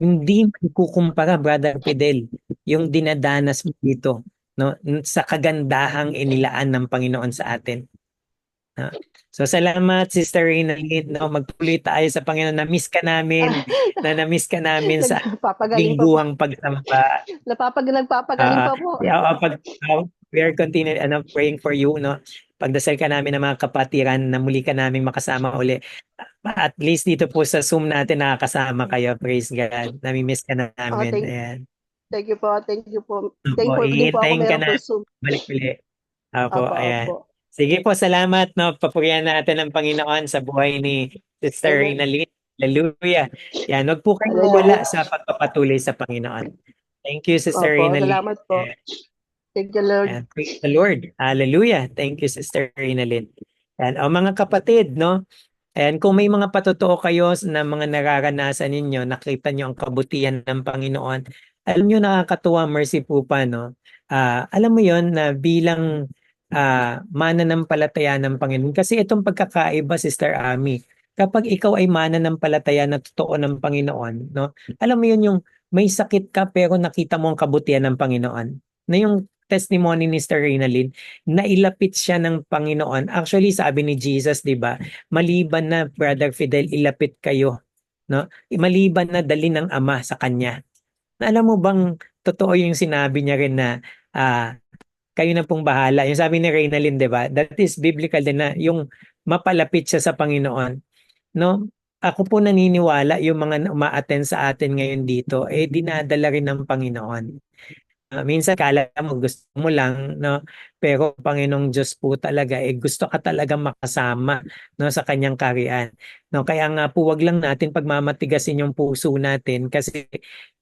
hindi kukumpara, Brother Fidel, yung dinadanas mo dito, no? Sa kagandahang inilaan ng Panginoon sa atin. No? So salamat Sister Reynalyn, no, magtuloy tayo sa Panginoon. Na-miss ka namin, na-miss ka namin sa Nagpapagaling pa po. lingguhang pagsamba. Nagpapagaling pa po. We are continuing praying for you, no. Pagdasal ka namin ng mga kapatiran na muli ka namin makasama uli. At least dito po sa Zoom natin nakakasama kayo. Praise God. Nami-miss ka namin. Ayan. Thank you po. Thank you po. Opo, Thankful din po ako iintayin ka meron na po Zoom. balik uli. Opo, Opo, ayan. opo. Sige po, salamat, no. Papurihan natin ang Panginoon sa buhay ni Sister Amen. Reynalyn. Hallelujah. Yan, wag po kayong mawala sa pagpapatuloy sa Panginoon. Thank you, Sister Opo, Reynalyn. salamat po. Thank you, Lord. And praise the Lord. Hallelujah. Thank you, Sister Reynalyn. Yan, o mga kapatid, no. Ayan, kung may mga patotoo kayo na mga nararanasan ninyo, nakita nyo ang kabutihan ng Panginoon, alam nyo nakakatuwa, mercy po pa, no? Alam mo yon na bilang mananampalataya ng Panginoon. Kasi itong pagkakaiba, Sister Ami, kapag ikaw ay mananampalataya na totoo ng Panginoon, no? Alam mo yun yung may sakit ka pero nakita mo ang kabutihan ng Panginoon. Na yung testimony ni Sister Reynalyn, nailapit siya ng Panginoon. Actually, sabi ni Jesus, di ba? Maliban na Brother Fidel ilapit kayo, no? Maliban na dali ng Ama sa kanya. Na alam mo bang totoo yung sinabi niya rin na kayo na pong bahala. Yung sabi ni Reynalyn, 'di ba? That is biblical din na yung mapalapit siya sa Panginoon, no? Ako po naniniwala yung mga uma-attend sa atin ngayon dito dinadala rin ng Panginoon. Minsan kala mo gusto mo lang, no, pero Panginoong Diyos po talaga gusto ka talaga makasama, no, sa kanyang kaharian, no. Kaya nga po wag lang natin pagmamatigasin yung puso natin kasi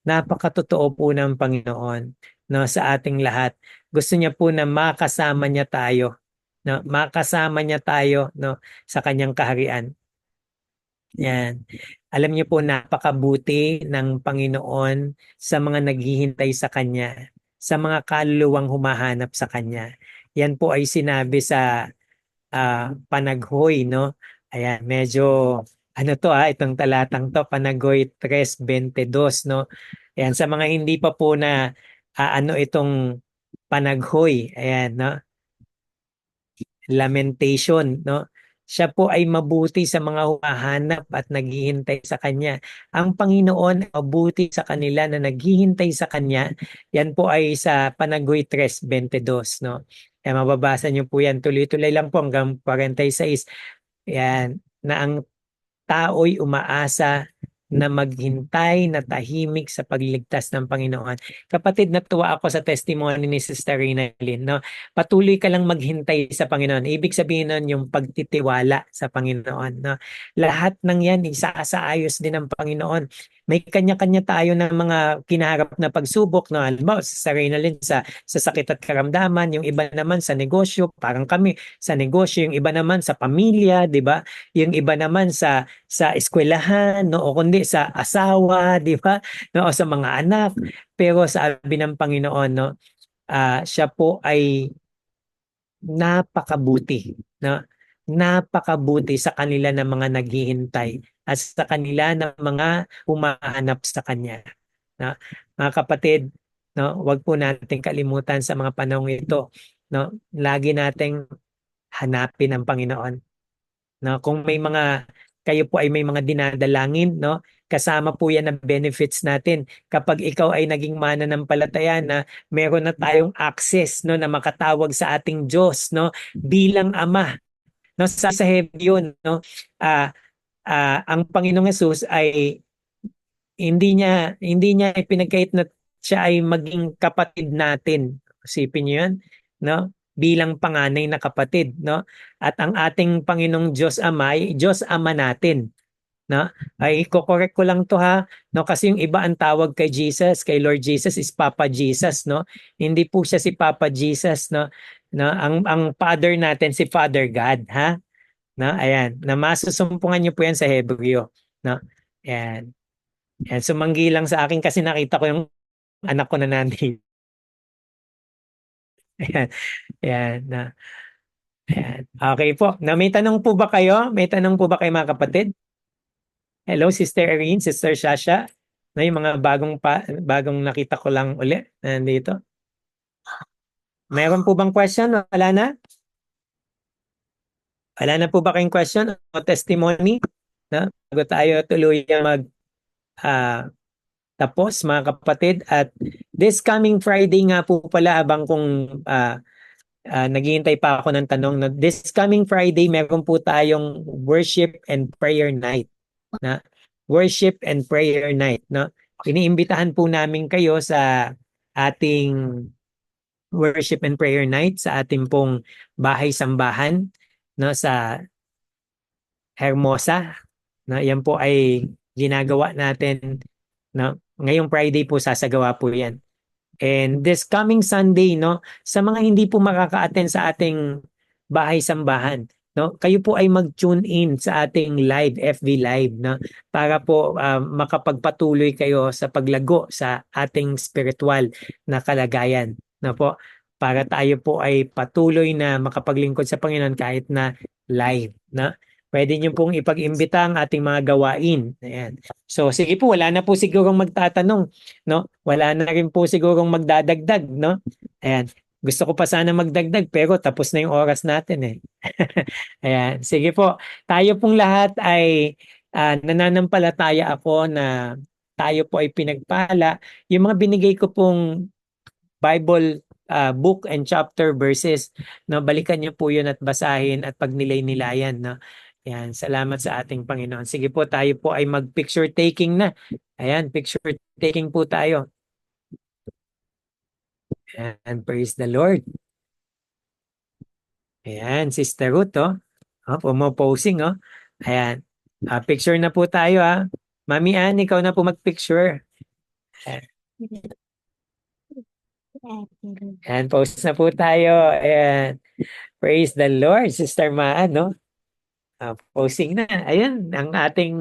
napakatotoo po ng Panginoon, no, sa ating lahat. Gusto niya po na makasama niya tayo, no, makasama niya tayo, no, sa kanyang kaharian. Yan. Alam niyo po, napakabuti ng Panginoon sa mga naghihintay sa Kanya, sa mga kaluluwang humahanap sa Kanya. Yan po ay sinabi sa Panaghoy, no? Ayan, medyo itong talatang to, Panaghoy 3:22, no? Ayan, sa mga hindi pa po na itong Panaghoy, ayan, no? Lamentation, no? Siya po ay mabuti sa mga humahanap at naghihintay sa Kanya. Ang Panginoon mabuti sa kanila na naghihintay sa Kanya. Yan po ay sa Panaghoy 3:22, no? Kaya mababasa niyo po yan. Tuloy-tuloy lang po hanggang 46. Yan, na ang tao'y umaasa na maghintay na tahimik sa pagliligtas ng Panginoon. Kapatid, natuwa ako sa testimony ni Sister Reynalyn, no? Patuloy ka lang maghintay sa Panginoon. Ibig sabihin nun yung pagtitiwala sa Panginoon, no? Lahat ng yan isasaayos din ng Panginoon. may kanya-kanya tayo ng mga kinaharap na pagsubok, no? Halimbawa, sa Reynolds sa sakit at karamdaman, yung iba naman sa negosyo, parang kami sa negosyo, yung iba naman sa pamilya, di ba? Yung iba naman sa eskwelahan, no? O kundi sa asawa, di ba? No? O sa mga anak. Pero sabi ng Panginoon, no? Siya po ay napakabuti, no? Napakabuti sa kanila ng mga naghihintay at sa kanila ng mga humahanap sa kanya. No? Mga kapatid, no, wag po nating kalimutan sa mga panahong ito, no? Lagi nating hanapin ang Panginoon. No, kung may mga kayo po ay may mga dinadalangin, no? Kasama po 'yan ng benefits natin. Kapag ikaw ay naging mananampalataya na meron na tayong access, no, na makatawag sa ating Diyos, no, bilang Ama. No, sa Hebreo, no, ah ang Panginoong Hesus ay hindi niya ipinagkait na siya ay maging kapatid natin. Isipin niyo 'yan, no? Bilang panganay na kapatid, no? At ang ating Panginoong Diyos Ama ay Diyos Ama natin, no? Ay ko-correct ko lang 'to ha, no? Kasi yung iba ang tawag kay Jesus, kay Lord Jesus is Papa Jesus, no? Hindi po siya si Papa Jesus, no? No, ang Father natin si Father God, ha? No, ayan. Na masusumpungan niyo po 'yan sa Hebreo, no? Ayan. Ayan, sumanggi lang sa akin kasi nakita ko yung anak ko na nandito. Ayan, ayan, ayan. Okay po. Na may tanong po ba kayo? May tanong po ba kayo mga kapatid? Hello, Sister Erin, Sister Shasha. Na yung mga bagong nakita ko lang uli nandito. Mayroon po bang question? Wala na? Wala na po ba kayong question o testimony? No? Bago tayo tuluyang ah, tapos mga kapatid, at this coming Friday nga po pala habang kung naghihintay pa ako ng tanong, no? This coming Friday meron po tayong worship and prayer night, na worship and prayer night, no? Iniimbitahan po namin kayo sa ating worship and prayer night sa ating pong bahay-sambahan, no, sa Hermosa, no? Yan po ay ginagawa natin, no? Ngayong Friday po sasagawa po 'yan. And this coming Sunday, no, sa mga hindi po makaka-attend sa ating bahay-sambahan, no, kayo po ay mag-tune in sa ating live, FB Live, no, para po makapagpatuloy kayo sa paglago sa ating spiritual na kalagayan, no po, para tayo po ay patuloy na makapaglingkod sa Panginoon kahit na live, no. Pwede niyo pong ipag-imbita ang ating mga gawain. Ayan. So sige po, wala na po sigurong magtatanong, no? Wala na rin po sigurong magdadagdag, no? Ayan. Gusto ko pa sana magdagdag pero tapos na yung oras natin eh. Ayan. Sige po. Tayo pong lahat ay nananampalataya ako na tayo po ay pinagpala. Yung mga binigay ko pong Bible book and chapter verses, no? Balikan niyo po 'yun at basahin at pagnilay-nilayan, no? Ayan, salamat sa ating Panginoon. Sige po, tayo po ay mag-picture taking na. Ayan, picture taking po tayo. Ayan, praise the Lord. Ayan, Sister Ruth, oh. Oh, pumo-posing, oh. Ayan. Picture na po tayo, ah. Mami Ann, ikaw na po mag-picture. Ayan, post na po tayo. Ayan. Praise the Lord, Sister Maan, no? Posing na. Ayan, ang ating